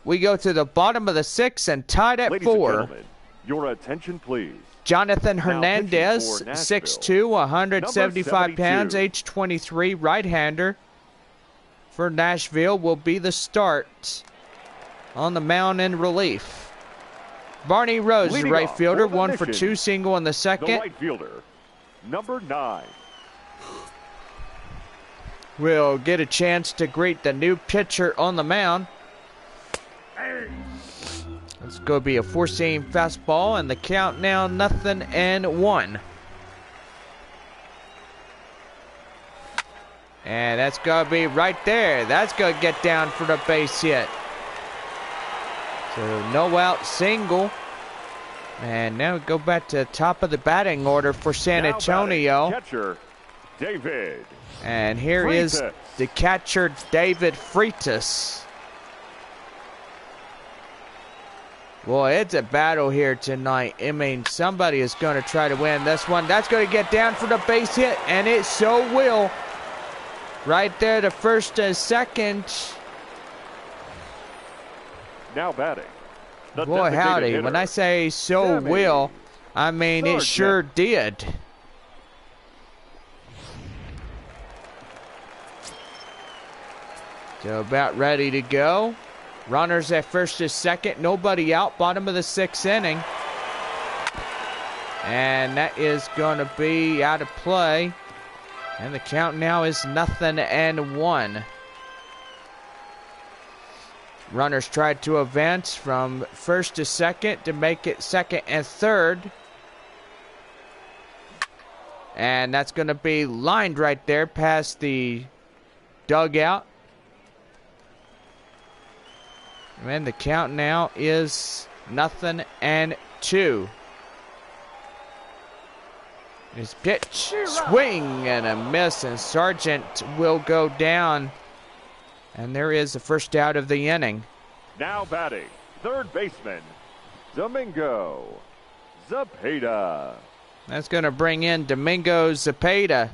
Speaker 1: We go to the bottom of the 6th and tied at 4.
Speaker 2: Ladies and gentlemen, your attention, please.
Speaker 1: Jonathan Hernandez, 6'2", 175 pounds, age 23, right-hander for Nashville, will be the start on the mound in relief. Barney Rose, the right fielder, 1 for 2, single in the second.
Speaker 2: The right fielder, number 9.
Speaker 1: We'll get a chance to greet the new pitcher on the mound. It's going to be a 4-seam fastball, and the count now 0-1. And that's going to be right there. That's going to get down for the base hit. So no out, single. And now we go back to the top of the batting order for San Antonio.
Speaker 2: Catcher, David.
Speaker 1: And here
Speaker 2: Freitas
Speaker 1: is the catcher, David Freitas. Boy, it's a battle here tonight. I mean, somebody is going to try to win this one. That's going to get down for the base hit, and it so will. Right there, the first and second.
Speaker 2: Now batting.
Speaker 1: Boy, howdy.
Speaker 2: Hitter.
Speaker 1: When I say so will, I mean it sure did. So about ready to go. Runners at first and second. Nobody out. Bottom of the 6th inning. And that is going to be out of play. And the count now is 0-1. Runners tried to advance from first to second to make it second and third. And that's going to be lined right there past the dugout. And the count now is 0-2. His pitch, swing and a miss, and Sargent will go down. And there is the first out of the inning.
Speaker 2: Now batting, third baseman, Domingo Zapata.
Speaker 1: That's going to bring in Domingo Zapata.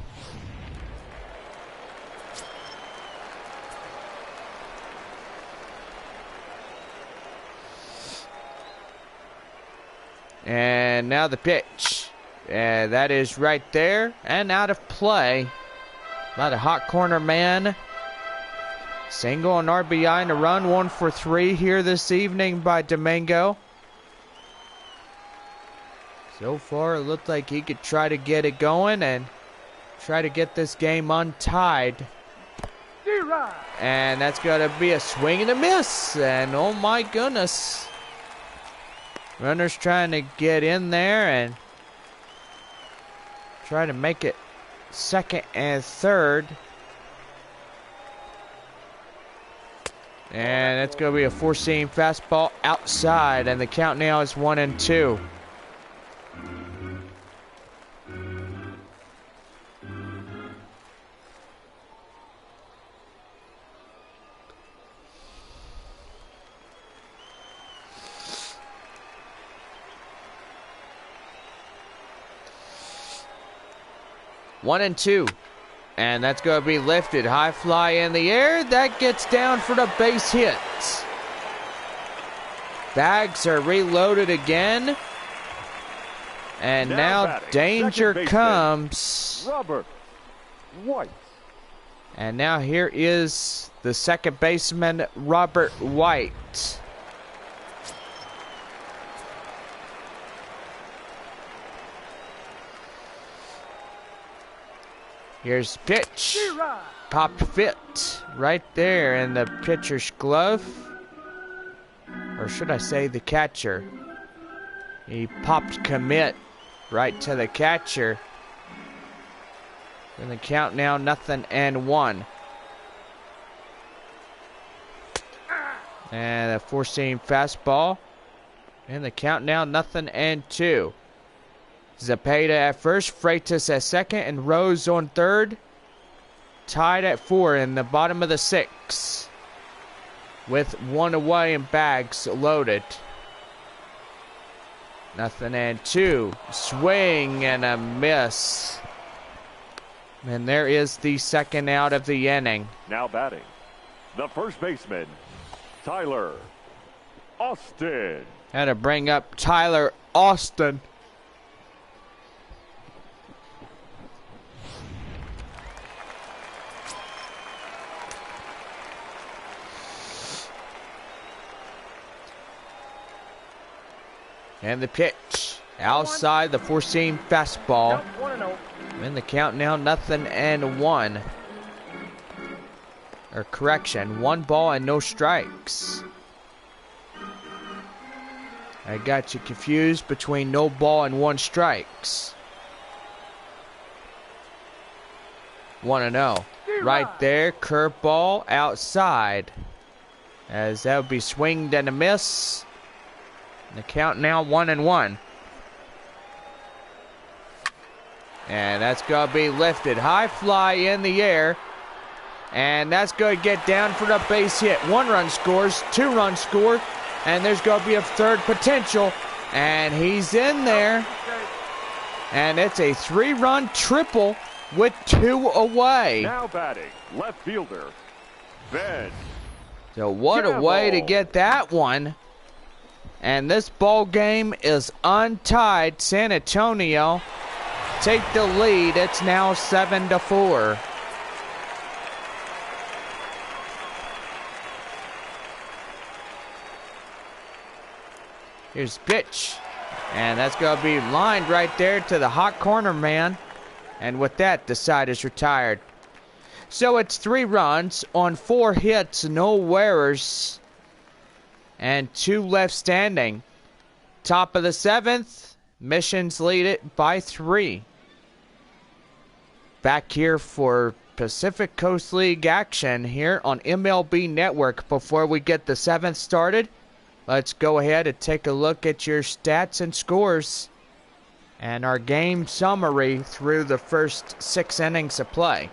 Speaker 1: And now the pitch. That is right there and out of play by the hot corner man. Single and RBI and a run, 1 for 3 here this evening by Domingo. So far, it looked like he could try to get it going and try to get this game untied. And that's going to be a swing and a miss. And oh my goodness. Runner's trying to get in there and try to make it second and third. And that's going to be a four-seam fastball outside. And the count now is 1-2. One and two, and that's going to be lifted. High fly in the air. That gets down for the base hit. Bags are reloaded again. And now danger comes.
Speaker 2: Robert White.
Speaker 1: And now here is the second baseman, Robert White. Here's pitch. Popped fit right there in the pitcher's glove. Or should I say the catcher. He popped commit right to the catcher. And the count now 0-1. And a four-seam fastball. And the count now 0-2. Zepeda at first, Freitas at second, and Rose on third. Tied at 4 in the bottom of the 6. With one away and bags loaded. 0-2. Swing and a miss. And there is the second out of the inning.
Speaker 2: Now batting, the first baseman, Tyler Austin.
Speaker 1: Had to bring up Tyler Austin. And the pitch outside, the four-seam fastball. And the count now 0-1. Or correction, 1 ball and no strikes. I got you confused between no ball and 1 strikes. 1-0. Right there, curveball outside. As that would be swinged and a miss. The count now 1-1. And that's going to be lifted. High fly in the air. And that's going to get down for the base hit. 1 run scores, 2 runs score. And there's going to be a third potential. And he's in there. And it's a 3-run triple with 2 away.
Speaker 2: Now batting, left fielder, Ben.
Speaker 1: So what a way to get that one. And this ball game is untied. San Antonio take the lead. It's now 7-4. Here's pitch. And that's going to be lined right there to the hot corner man. And with that, the side is retired. So it's 3 runs on 4 hits, no errors. And 2 left standing. Top of the 7th. Missions lead it by 3. Back here for Pacific Coast League action here on MLB Network. Before we get the 7th started, let's go ahead and take a look at your stats and scores and our game summary through the first 6 innings of play.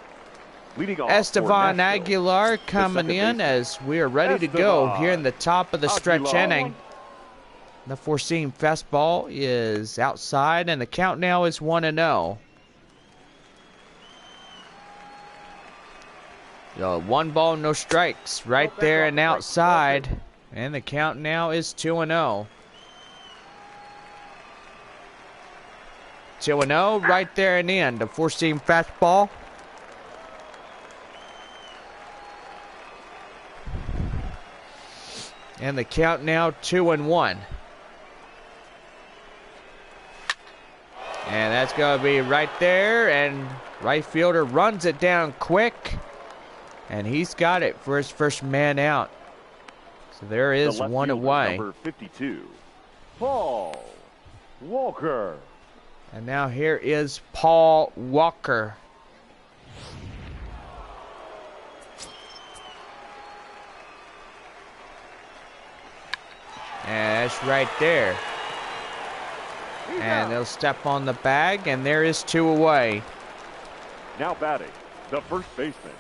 Speaker 1: Estevan Aguilar coming in as we are ready to go here in the top of the stretch inning. The four-seam fastball is outside, and the count now is 1-0. So 1 ball, no strikes right there and outside. And the count now is 2-0. 2-0 right there and in. The four-seam fastball. And the count now 2-1. And that's going to be right there. And right fielder runs it down quick. And he's got it for his first man out. So there is
Speaker 2: The left
Speaker 1: one
Speaker 2: fielder,
Speaker 1: away.
Speaker 2: Number 52, Paul Walker.
Speaker 1: And now here is Paul Walker. And that's right there. And they'll step on the bag, and there is 2 away.
Speaker 2: Now batting, the first baseman,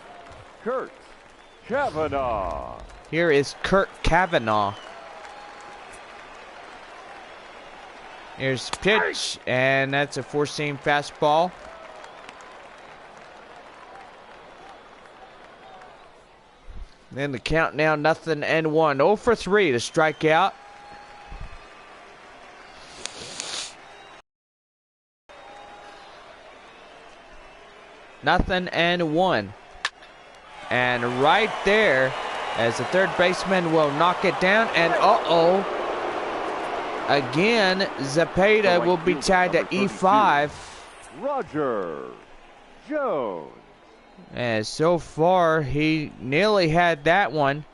Speaker 2: Kurt Kavanaugh.
Speaker 1: Here is Kurt Kavanaugh. Here's the pitch, and that's a 4-seam fastball. Then the count now, 0-1. 0 for 3 to strike out. Nothing and 1. And right there, as the third baseman will knock it down, and uh-oh. Again, Zepeda will be tied to E5.
Speaker 2: Roger Jones.
Speaker 1: And so far, he nearly had that one.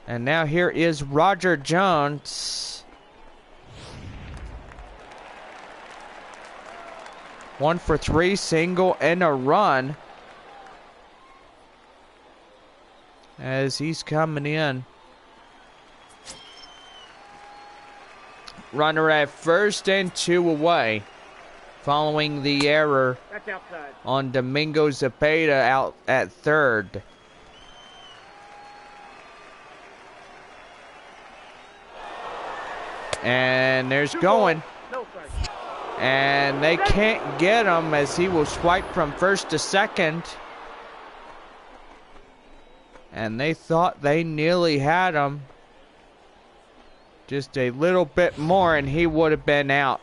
Speaker 1: And now here is Roger Jones. 1 for 3, single and a run. As he's coming in. Runner at first and 2 away. Following the error on Domingo Zepeda out at third. And there's going. And they can't get him as he will swipe from first to second. And they thought they nearly had him. Just a little bit more and he would have been out.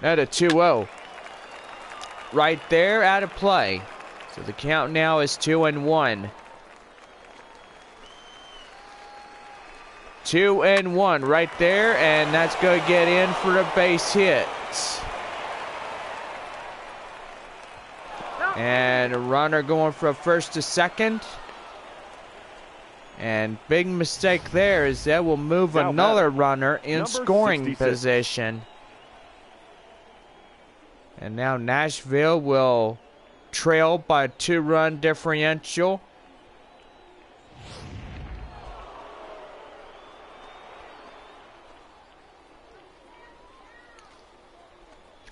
Speaker 1: At a 2-0. Right there, out of play. So the count now is 2-1. 2-1 right there, and that's going to get in for a base hit. And a runner going from first to second. And big mistake there is that will move another runner in scoring
Speaker 2: 66.
Speaker 1: position. And now Nashville will trail by a 2-run differential.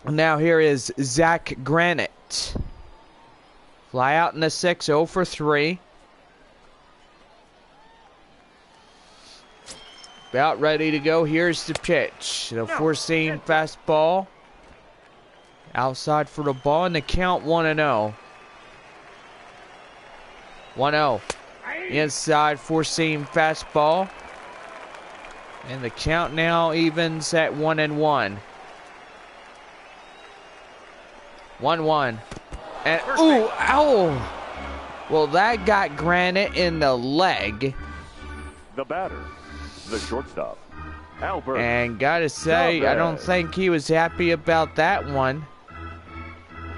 Speaker 1: Now here is Zach Granit. Fly out in the 6, 0 for 3. About ready to go. Here's the pitch. The 4-seam fastball. Outside for the ball, and the count 1-0. 1-0. Inside 4-seam fastball. And the count now evens at 1-1. 1-1. And ooh, ow! Well, that got Granit in the leg.
Speaker 2: The batter, the shortstop, Albert.
Speaker 1: And gotta say, I don't think he was happy about that one,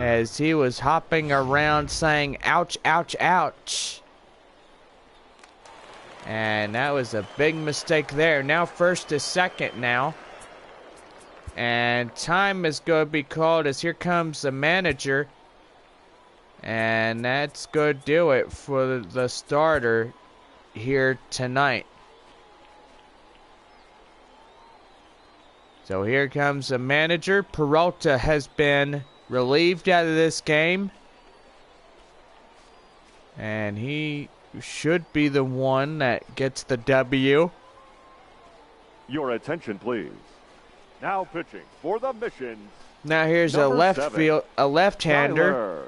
Speaker 1: as he was hopping around saying, ouch, ouch, ouch. And that was a big mistake there. Now first to second now. And time is going to be called as here comes the manager. And that's going to do it for the starter here tonight. So here comes the manager. Peralta has been relieved out of this game. And he should be the one that gets the W.
Speaker 2: Your attention, please. Now pitching for the Missions.
Speaker 1: Now here's a left-hander.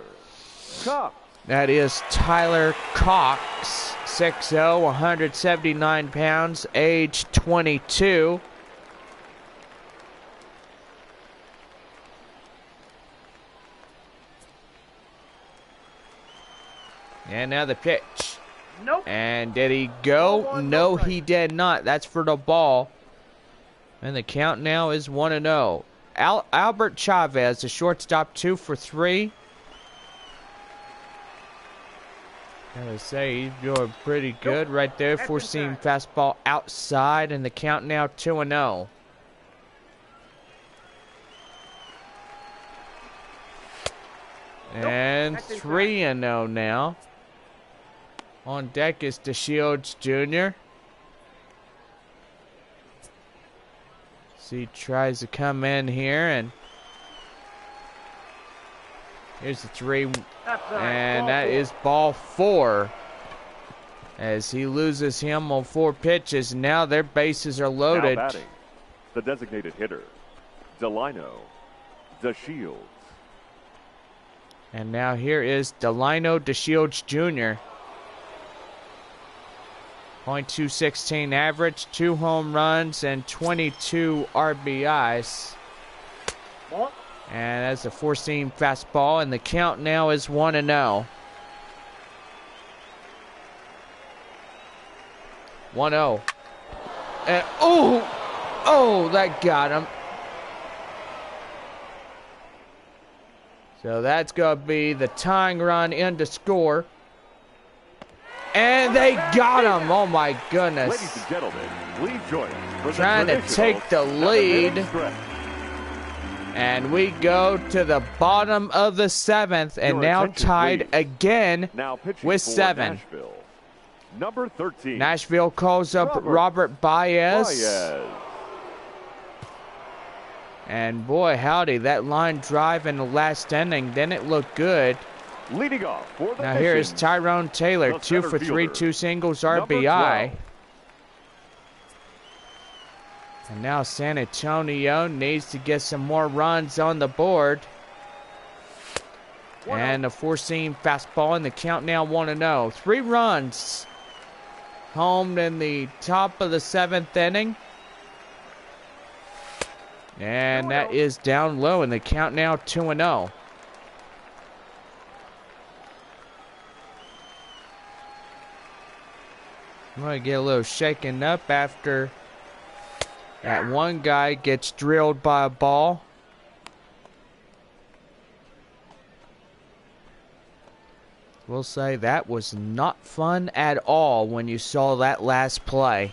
Speaker 2: Cox.
Speaker 1: That is Tyler Cox, 6'0", 179 pounds, age 22. And now the pitch.
Speaker 3: Nope.
Speaker 1: And did he go? No, he did not. That's for the ball. And the count now is 1-0. Albert Chavez, the shortstop, 2 for 3. I would say he's doing pretty good right there. Four-seam fastball outside, and the count now 2-0. And 3-0 now. On deck is DeShields Jr. So he tries to come in here, and here's the 3, and that is ball 4. As he loses him on 4 pitches, now their bases are loaded.
Speaker 2: Now batting, the designated hitter, Delino DeShields.
Speaker 1: And now here is Delino DeShields Jr. .216 average, 2 home runs, and 22 RBIs. And that's a four-seam fastball, and the count now is 1-0. 1-0. And oh, that got him. So that's going to be the tying run in to score. And they got him. Oh, my goodness.
Speaker 2: Ladies and gentlemen, please join us for
Speaker 1: trying to take the lead. And we go to the bottom of the 7th, and now tied again with 7.
Speaker 2: Nashville, number 13.
Speaker 1: Nashville calls up Robert Baez. And boy, howdy, that line drive in the last inning didn't look good.
Speaker 2: Leading off for the
Speaker 1: now here is Tyrone Taylor, 2 for 3, 2 singles, RBI. And now San Antonio needs to get some more runs on the board. And a four-seam fastball, and the count now 1-0. 3 runs homed in the top of the 7th inning. And that is down low, and the count now 2-0. I'm going to get a little shaken up after that one guy gets drilled by a ball. We'll say that was not fun at all when you saw that last play.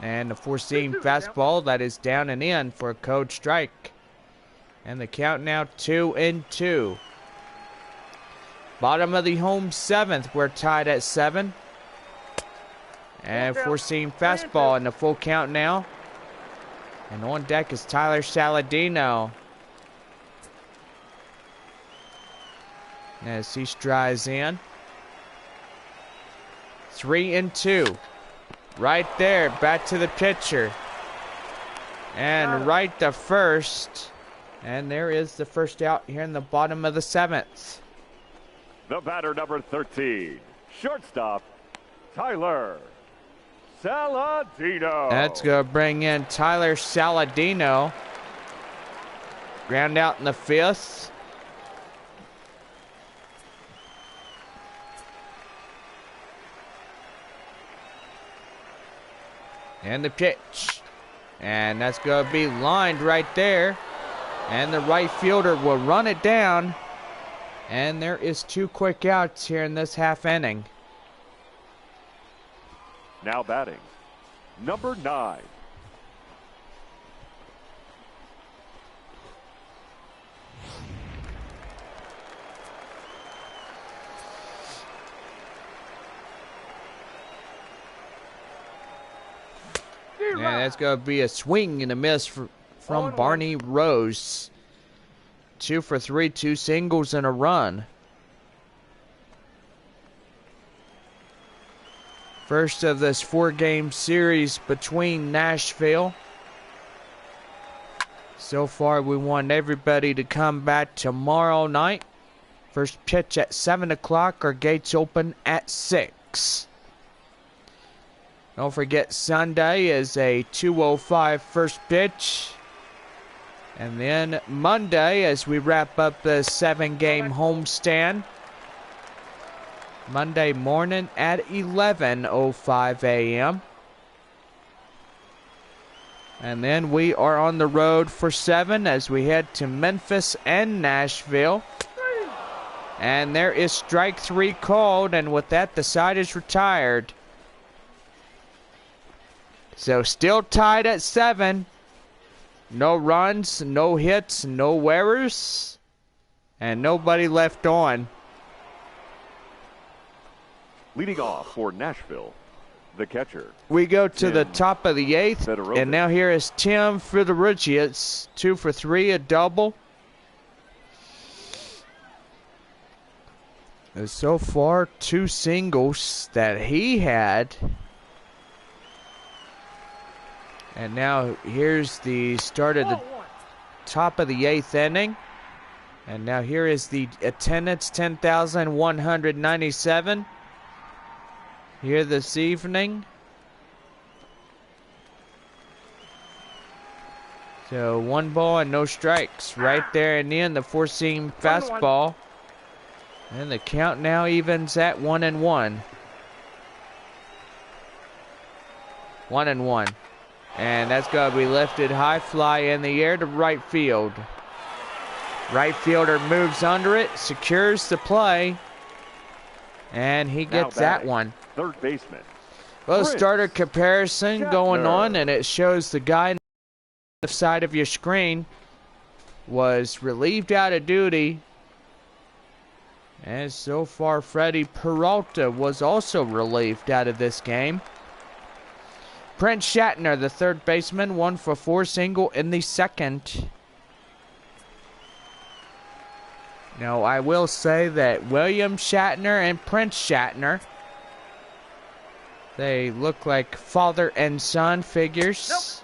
Speaker 1: And the four-seam fastball that is down and in for a code strike. And the count now 2-2. Bottom of the home 7th, we're tied at 7. And four-seam fastball in the full count now. And on deck is Tyler Saladino. As he strides in. 3-2. Right there, back to the pitcher. And right to first. And there is the first out here in the bottom of the 7th.
Speaker 2: The batter, number 13, shortstop, Tyler Saladino.
Speaker 1: That's going to bring in Tyler Saladino. Ground out in the 5th. And the pitch. And that's going to be lined right there. And the right fielder will run it down. And there is 2 quick outs here in this half inning.
Speaker 2: Now batting, number 9.
Speaker 1: And that's going to be a swing and a miss from Barney Rose. 2 for 3, 2 singles and a run. First of this 4-game series between Nashville. So far, we want everybody to come back tomorrow night. First pitch at 7 o'clock. Our gates open at 6. Don't forget, Sunday is a 2:05 first pitch. And then Monday, as we wrap up the 7-game homestand, Monday morning at 11:05 a.m. And then we are on the road for 7 as we head to Memphis and Nashville. And there is strike 3 called, and with that, the side is retired. So still tied at 7. No runs, no hits, no errors, and nobody left on.
Speaker 2: Leading off for Nashville, the catcher.
Speaker 1: We go to
Speaker 2: Tim
Speaker 1: the top of the 8th,
Speaker 2: Federovic.
Speaker 1: and now here is Tim for the Rookie. It's 2 for 3, a double. And so far, 2 singles that he had. And now here's the start of the top of the 8th inning. And now here is the attendance, 10,197 here this evening. So 1 ball and no strikes right there in the end, the 4-seam fastball. And the count now evens at 1-1. 1-1. And that's going to be lifted high, fly in the air to right field. Right fielder moves under it, secures the play, and he gets that one.
Speaker 2: Third baseman.
Speaker 1: Well,
Speaker 2: Freitas.
Speaker 1: starter comparison going
Speaker 2: Chapter.
Speaker 1: on, and it shows the guy on the side of your screen was relieved out of duty. And so far, Freddie Peralta was also relieved out of this game. Prince Shatner, the third baseman, 1 for 4 single in the 2nd. Now, I will say that William Shatner and Prince Shatner, they look like father and son figures.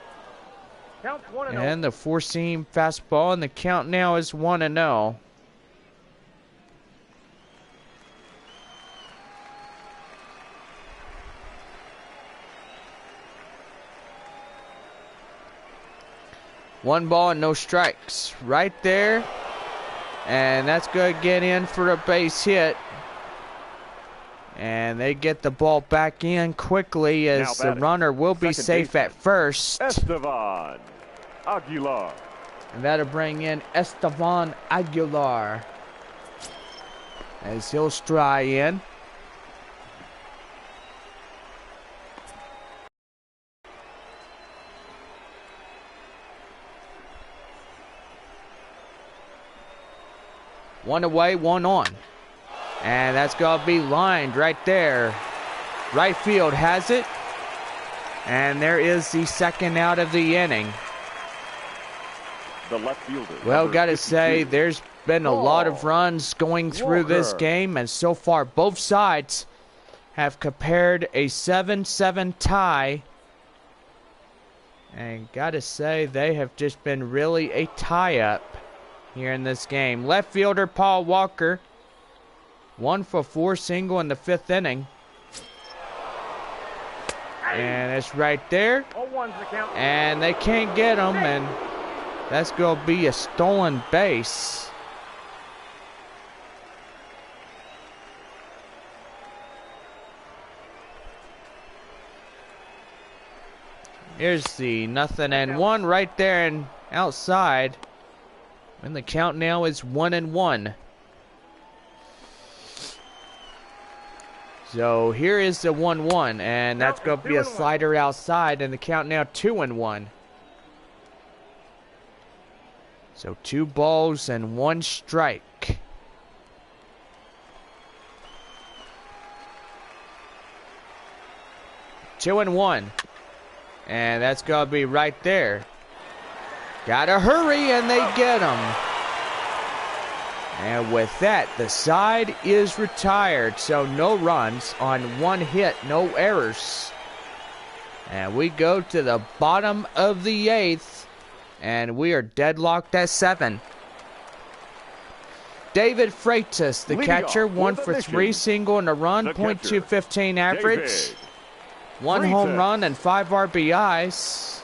Speaker 3: Count 1-0.
Speaker 1: And the 4-seam fastball, and the count now is 1-0. One ball and no strikes right there. And that's going to get in for a base hit. And they get the ball back in quickly as the runner will be safe at first.
Speaker 2: Estevan Aguilar.
Speaker 1: And that'll bring in Estevan Aguilar as he'll stride in. One away, 1 on. And that's going to be lined right there. Right field has it. And there is the second out of the inning.
Speaker 2: The left fielder.
Speaker 1: Well,
Speaker 2: number
Speaker 1: got to
Speaker 2: 52.
Speaker 1: say, there's been a lot of runs going through this
Speaker 2: Walker.
Speaker 1: game. And so far, both sides have compared a 7-7 tie. And got to say, they have just been really a tie-up here in this game. Left fielder Paul Walker, 1 for 4 single in the 5th inning. And it's right there.
Speaker 3: 0-1's the count.
Speaker 1: And they can't get him, and that's going to be a stolen base. Here's the 0-1 right there and outside. And the count now is 1-1. So here is the 1-1, and that's going to be a slider outside, and the count now 2-1. So 2 balls and 1 strike. Two and 1. And that's going to be right there. Gotta hurry, and they get him. And with that, the side is retired. So no runs on 1 hit, no errors. And we go to the bottom of the 8th, and we are deadlocked at 7. David Freitas, the
Speaker 2: Leading
Speaker 1: catcher,
Speaker 2: off
Speaker 1: 1
Speaker 2: with
Speaker 1: for
Speaker 2: the
Speaker 1: 3
Speaker 2: mission,
Speaker 1: single and a run,
Speaker 2: the catcher,
Speaker 1: .215 average.
Speaker 2: David
Speaker 1: 1 home
Speaker 2: Freitas.
Speaker 1: run and 5 RBIs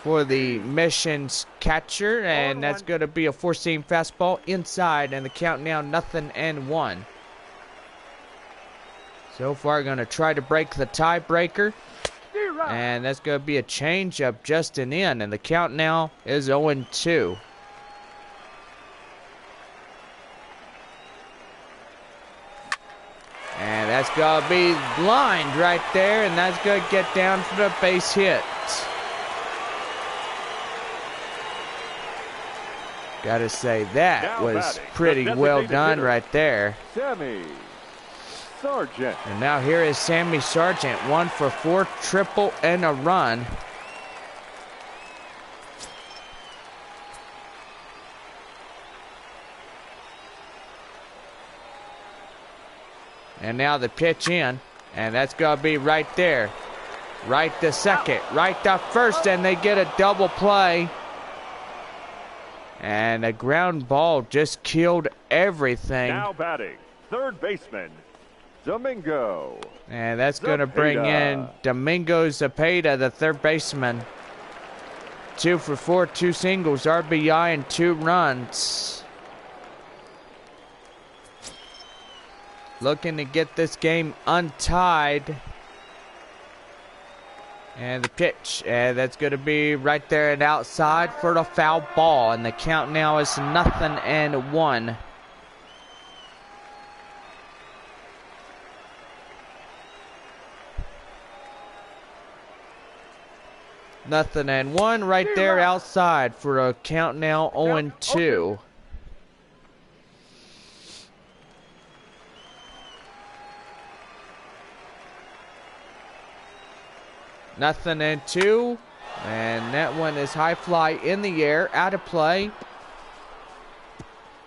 Speaker 1: for the mission's catcher, and that's going to be a 4-seam fastball inside, and the count now 0-1. So far, going to try to break the tiebreaker. And that's going to be a changeup just an in. And the count now is 0-2. And that's going to be lined right there. And that's going to get down for the base hit. Got to say, that was pretty well done right there.
Speaker 2: Sammy Sargent.
Speaker 1: And now here is Sammy Sargent, 1 for 4, triple and a run. And now the pitch in, and that's going to be right there. Right to second, right to first, and they get a double play. And a ground ball just killed everything.
Speaker 2: Now batting, third baseman, Domingo.
Speaker 1: And that's going to bring in Domingo Zepeda, the third baseman. 2 for 4, 2 singles, RBI, and 2 runs. Looking to get this game untied. And the pitch, and that's going to be right there and outside for the foul ball. And the count now is 0-1. Nothing and 1 right there outside for a count now 0-2. Nothing and 2. And that one is high fly in the air, out of play.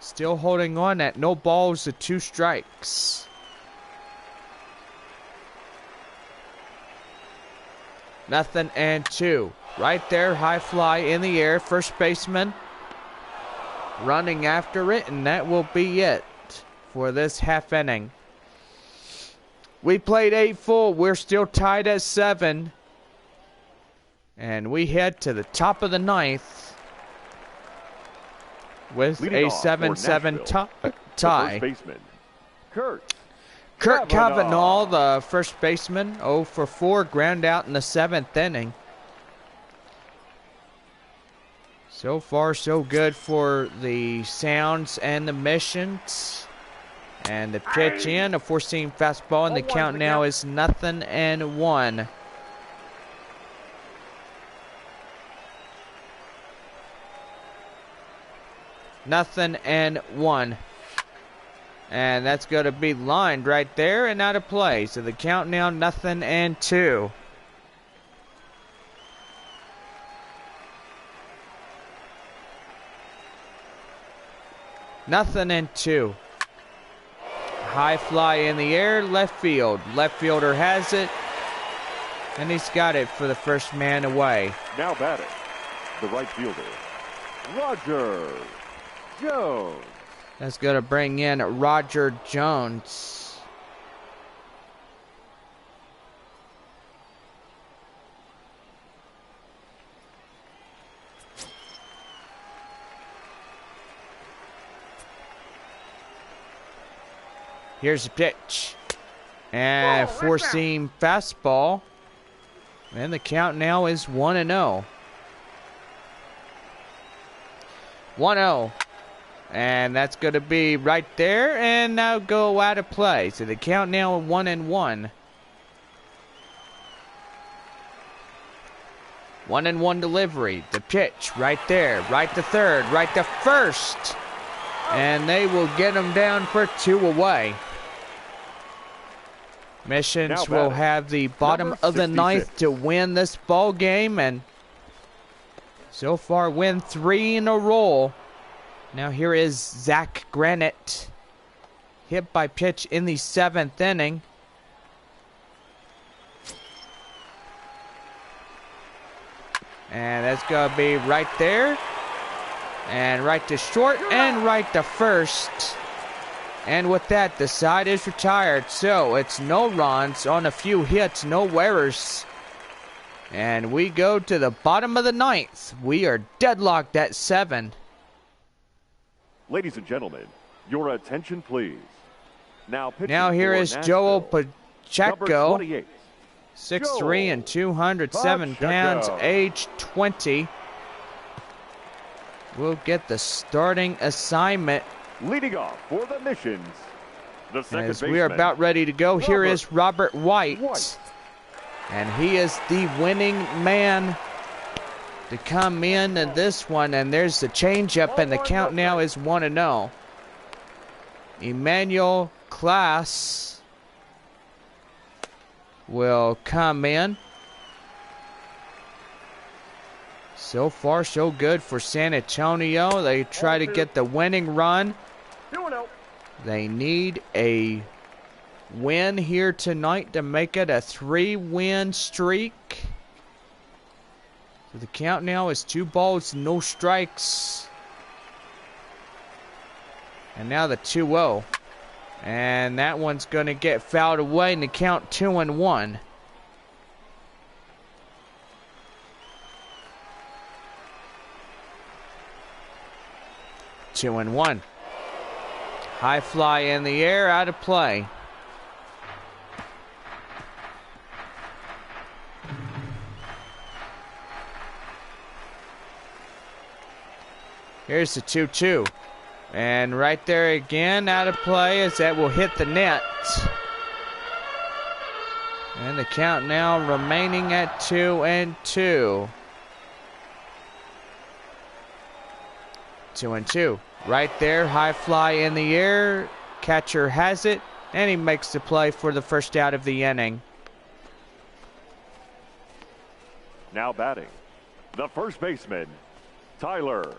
Speaker 1: Still holding on at no balls to 2 strikes. Nothing and 2. Right there, high fly in the air. First baseman running after it, and that will be it for this half inning. We played 8 full. We're still tied at 7. And we head to the top of the 9th with a 7-7 tie.
Speaker 2: First baseman, Kurt
Speaker 1: Cavanaugh, the first baseman, 0 for 4, ground out in the 7th inning. So far, so good for the Sounds and the Missions. And the pitch in, a 4-seam fastball, and the count now is 0-1. Nothing and 1. And that's going to be lined right there and out of play. So the count now 0-2. Nothing and 2. High fly in the air, left field. Left fielder has it. And he's got it for the first man away.
Speaker 2: Now batting, the right fielder, Roger Jones.
Speaker 1: That's going to bring in Roger Jones. Here's the pitch. And 4-seam fastball. And the count now is 1-0. 1-0. And that's going to be right there, and now go out of play. So the count now 1-1. 1-1 delivery. The pitch right there, right to third, right to first. And they will get him down for 2 away. Missions will have the bottom of the 9th to win this ball game, and so far win 3 in a row. Now here is Zach Granit, hit by pitch in the 7th inning. And that's going to be right there. And right to short and right to first. And with that, the side is retired. So it's no runs on a few hits, no errors. And we go to the bottom of the 9th. We are deadlocked at 7.
Speaker 2: Ladies and gentlemen, your attention please. Now
Speaker 1: here is Joel
Speaker 2: Number
Speaker 1: Checo,
Speaker 2: 28.
Speaker 1: 6'3" and 207 pounds, age 20. Will get the starting assignment.
Speaker 2: Leading off for the missions, the second
Speaker 1: As we are
Speaker 2: baseman,
Speaker 1: about ready to go, here is Robert White.
Speaker 2: White.
Speaker 1: And he is the winning man to come in this one. And there's the changeup, and the count now is 1-0. Emmanuel Class will come in. So far, so good for San Antonio. They try to get the winning run.
Speaker 3: 2-0.
Speaker 1: They need a win here tonight to make it a 3-win streak. So the count now is 2 balls, no strikes. And now the 2-0. And that one's going to get fouled away, and the count 2-1. Two and one. High fly in the air, out of play. Here's the 2-2. And right there again, out of play, as that will hit the net. And the count now remaining at 2-2. 2-2. Right there, high fly in the air. Catcher has it, and he makes the play for the first out of the inning.
Speaker 2: Now batting, the first baseman, Tyler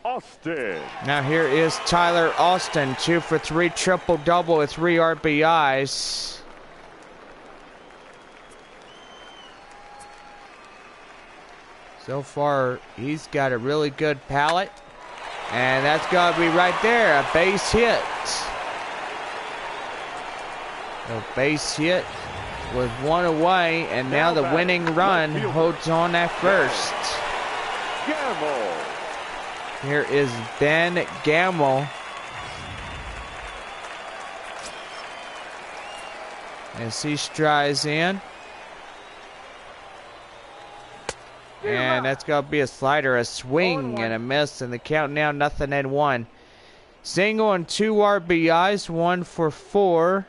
Speaker 2: Austin.
Speaker 1: Now here is Tyler Austin, 2 for 3, triple-double with 3 RBIs. So far, he's got a really good palate. And that's got to be right there, a base hit. A base hit with 1 away, and now the winning run holds on at first.
Speaker 2: Gamble.
Speaker 1: Here is Ben Gamble. As he strides in. And that's going to be a slider, a swing and a miss, and the count now 0-1. Single and 2 RBIs, 1 for 4.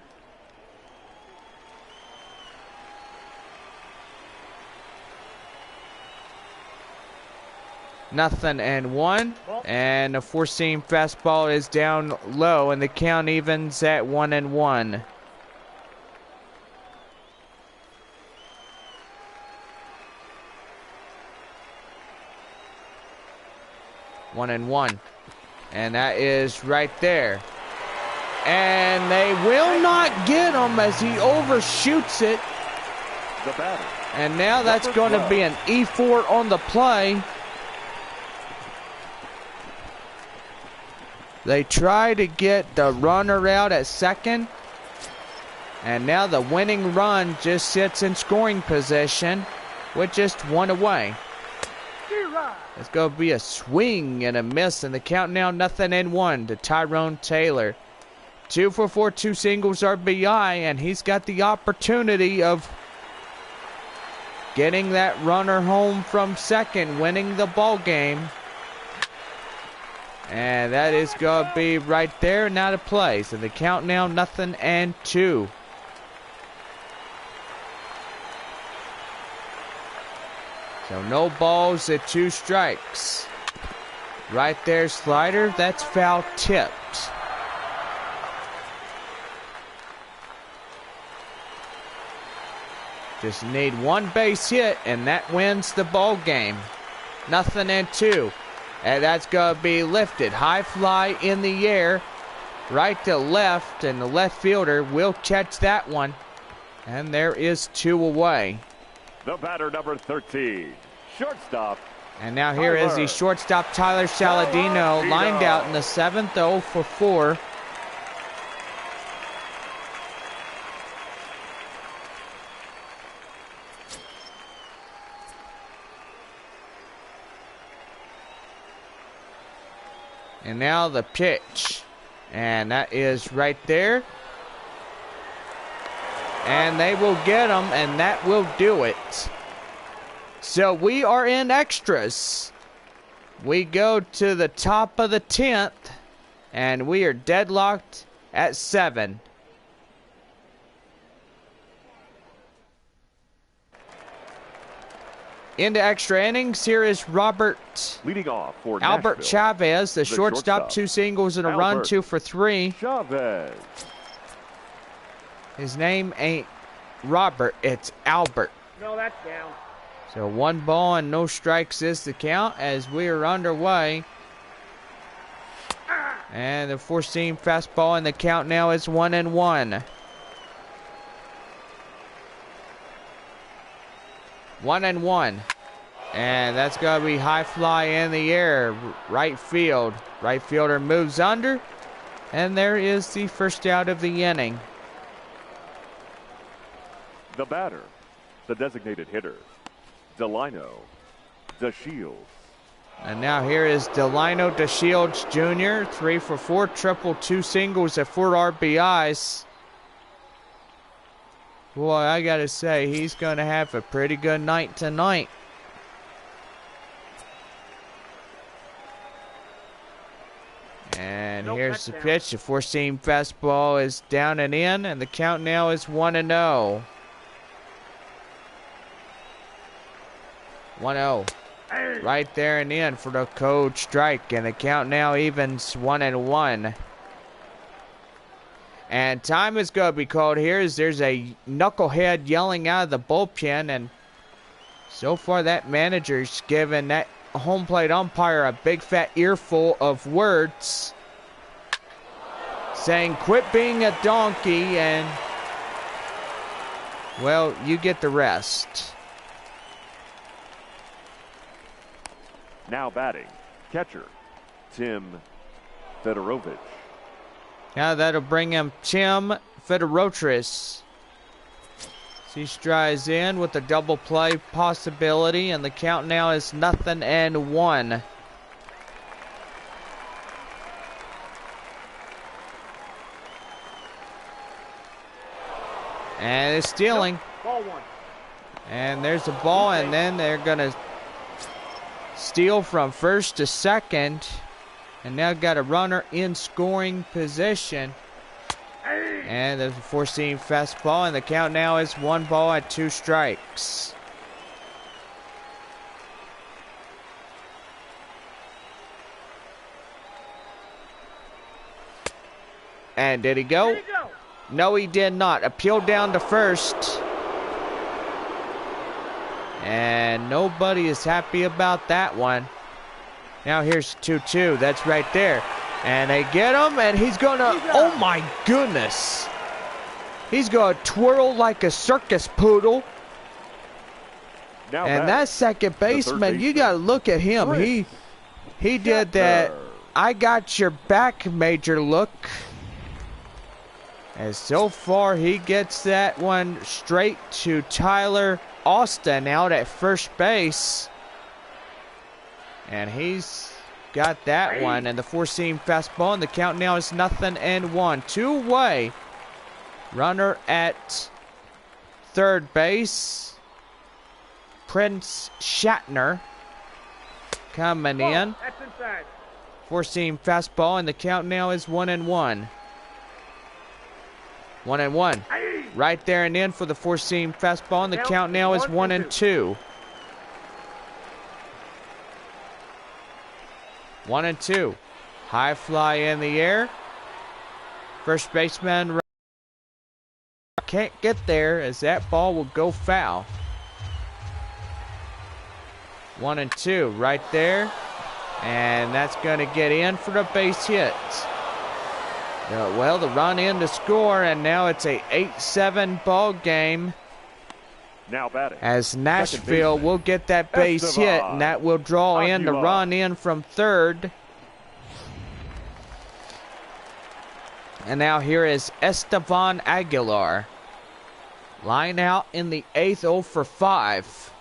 Speaker 1: Nothing and 1. And a 4-seam fastball is down low, and the count evens at 1-1. One and one. And that is right there. And they will not get him as he overshoots it.
Speaker 2: The batter.
Speaker 1: And now that's going to be an E4 on the play. They try to get the runner out at second. And now the winning run just sits in scoring position with just 1 away. It's going to be a swing and a miss, and the count now 0-1 to Tyrone Taylor. 2 for 4, 2 singles RBI, and he's got the opportunity of getting that runner home from second, winning the ball game. And that is going to be right there and out of play. So the count now 0-2. So no balls at 2 strikes. Right there, slider. That's foul tipped. Just need 1 base hit, and that wins the ball game. 0-2. And that's going to be lifted. High fly in the air. Right to left, and the left fielder will catch that one. And there is 2 away.
Speaker 2: The batter, number 13, shortstop.
Speaker 1: And now here is the shortstop, Tyler Saladino, lined out in the 7th, 0 for 4. And now the pitch. And that is right there. And they will get him, and that will do it. So we are in extras. We go to the top of the 10th, and we are deadlocked at 7. Into extra innings, here is Robert
Speaker 2: Leading off for
Speaker 1: Albert
Speaker 2: Nashville,
Speaker 1: Chavez, the shortstop, 2 singles and a run, 2 for 3.
Speaker 2: Chavez.
Speaker 1: His name ain't Robert, it's Albert.
Speaker 3: No, that's down.
Speaker 1: So 1 ball and no strikes is the count as we are underway. And the 4-seam fastball, and the count now is 1-1. 1-1. And that's going to be high fly in the air. Right field. Right fielder moves under. And there is the first out of the inning.
Speaker 2: The batter, the designated hitter, Delino DeShields.
Speaker 1: And now here is Delino DeShields Jr. 3 for 4, triple, 2 singles at 4 RBIs. Boy, I gotta say, he's gonna have a pretty good night tonight. And here's the pitch. The 4-seam fastball is down and in, and the count now is 1-0. 1-0. Right there and in for the cold strike, and the count now evens 1-1. And time is going to be called here as there's a knucklehead yelling out of the bullpen, and so far that manager's given that home plate umpire a big fat earful of words saying quit being a donkey, and well, you get the rest.
Speaker 2: Now batting, catcher, Tim Fedorovich.
Speaker 1: Now that'll bring him Tim Fedorovich. He strides in with a double play possibility, and the count now is 0-1. And it's stealing.
Speaker 3: Ball 1.
Speaker 1: And there's the ball, and then they're going to steal from first to second. And now got a runner in scoring position. And there's a 4-seam fastball, and the count now is 1 ball and 2 strikes. And did he go?
Speaker 3: Here you go.
Speaker 1: No, he did not. Appeal down to first. And nobody is happy about that one. Now here's 2-2. That's right there. And they get him, and he's going to, oh my goodness. He's going to twirl like a circus poodle.
Speaker 2: Now
Speaker 1: And that second baseman, you got to look at him. He did that I got your back major look. And so far, he gets that one straight to Tyler Austin out at first base. And he's got that one. And the 4-seam fastball, and the count now is 0-1. Two-way runner at third base. Prince Shatner coming in.
Speaker 3: That's inside.
Speaker 1: 4-seam fastball, and the count now is 1-1. 1-1. Right there and in for the 4-seam fastball, and the count now is 1-2. 1-2. High fly in the air. First baseman can't get there as that ball will go foul. 1-2 right there. And that's going to get in for the base hit. Well, the run in to score, and now it's a 8-7 ball game.
Speaker 2: Now batting.
Speaker 1: As Nashville will get that base hit, and that will draw in the run in from third. And now here is Esteban Aguilar. Line out in the 8th, 0 for 5.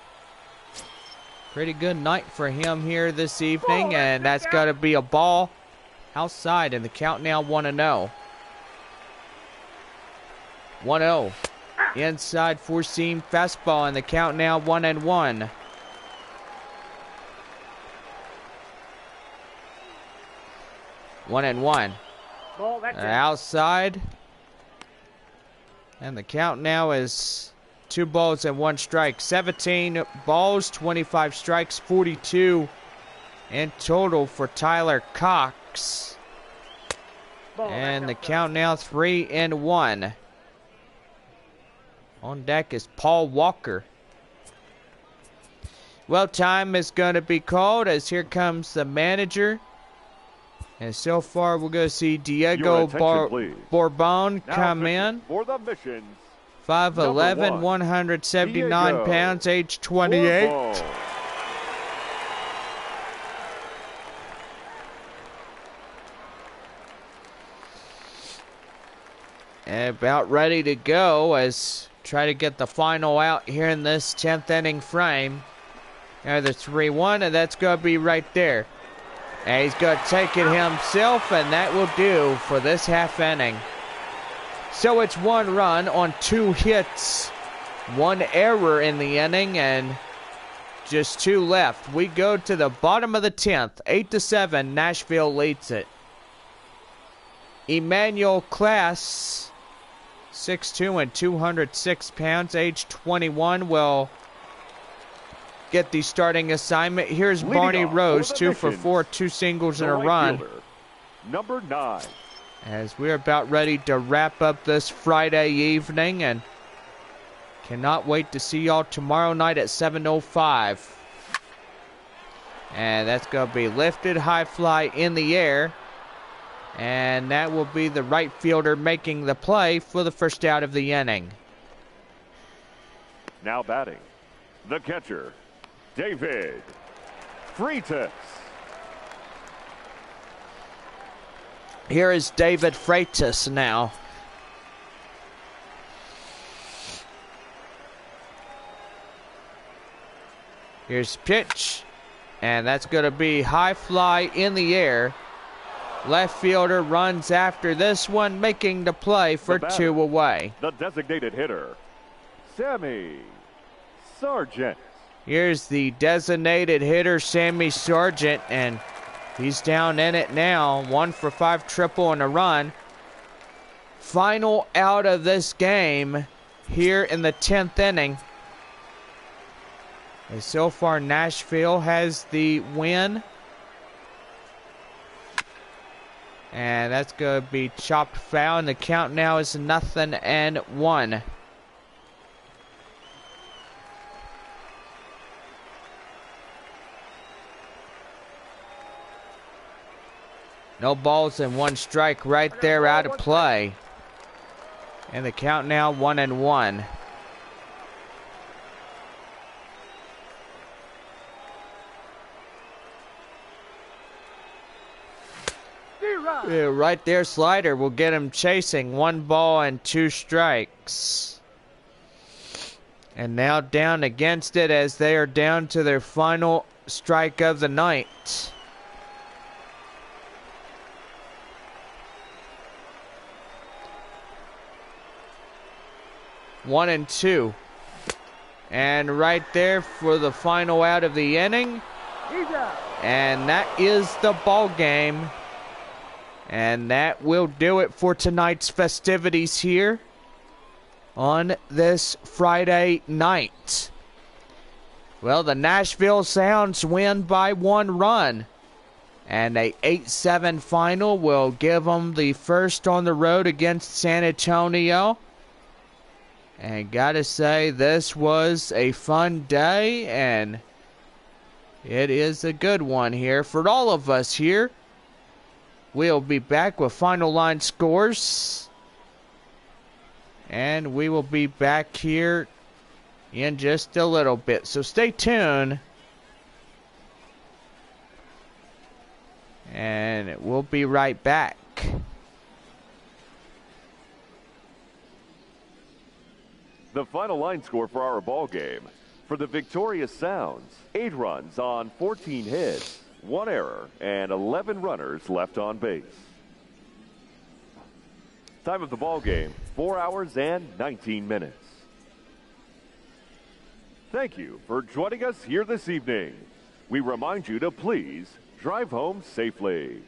Speaker 1: Pretty good night for him here this evening, and that's got to be a ball outside, and the count now 1-0. 1-0. inside four-seam fastball, and the count now 1-1. One and one.
Speaker 3: Ball, that's it.
Speaker 1: Outside. And the count now is 2 balls and 1 strike. 17 balls, 25 strikes, 42 in total for Tyler Cox.
Speaker 3: Ball,
Speaker 1: And the
Speaker 3: that's
Speaker 1: count now 3-1. On deck is Paul Walker. Well, time is going to be called as here comes the manager. And so far, we're going to see Diego Bourbon come in.
Speaker 2: For the missions.
Speaker 1: 5'11", 179
Speaker 2: Diego
Speaker 1: pounds, age 28.
Speaker 2: Bourbon.
Speaker 1: And about ready to go as try to get the final out here in this 10th inning frame. Now the 3-1, and that's going to be right there. And he's going to take it himself, and that will do for this half inning. So it's 1 run on 2 hits, 1 error in the inning, and just 2 left. We go to the bottom of the 10th, 8-7. Nashville leads it. Emmanuel Class, 6'2" and 206 pounds, age 21, will get the starting assignment. Here's Barney Rose, 2 for 4, 2 singles and a run.
Speaker 2: Number 9.
Speaker 1: As we're about ready to wrap up this Friday evening, and cannot wait to see y'all tomorrow night at 7:05. And that's going to be lifted, high fly in the air. And that will be the right fielder making the play for the first out of the inning.
Speaker 2: Now batting, the catcher, David Freitas.
Speaker 1: Here is David Freitas now. Here's pitch, and that's going to be high fly in the air. Left fielder runs after this one, making the play for 2 away.
Speaker 2: The designated hitter, Sammy Sargent.
Speaker 1: Here's the designated hitter, Sammy Sargent, and he's down in it now. 1 for 5 triple and a run. Final out of this game here in the 10th inning. And so far, Nashville has the win. And that's going to be chopped foul, and the count now is 0-1. No balls and 1 strike right there out of play. And the count now 1-1. Yeah, right there, slider will get him chasing. 1 ball and 2 strikes. And now down against it as they are down to their final strike of the night. One and 2. And right there for the final out of the inning. And that is the ball game. And that will do it for tonight's festivities here on this Friday night. Well, the Nashville Sounds win by 1 run. And a 8-7 final will give them the first on the road against San Antonio. And gotta say, this was a fun day, and it is a good one here for all of us here. We'll be back with final line scores. And we will be back here in just a little bit. So stay tuned. And we'll be right back.
Speaker 2: The final line score for our ball game. For the victorious Sounds, 8 runs on 14 hits, 1 error, and 11 runners left on base. Time of the ball game, 4 hours and 19 minutes. Thank you for joining us here this evening. We remind you to please drive home safely.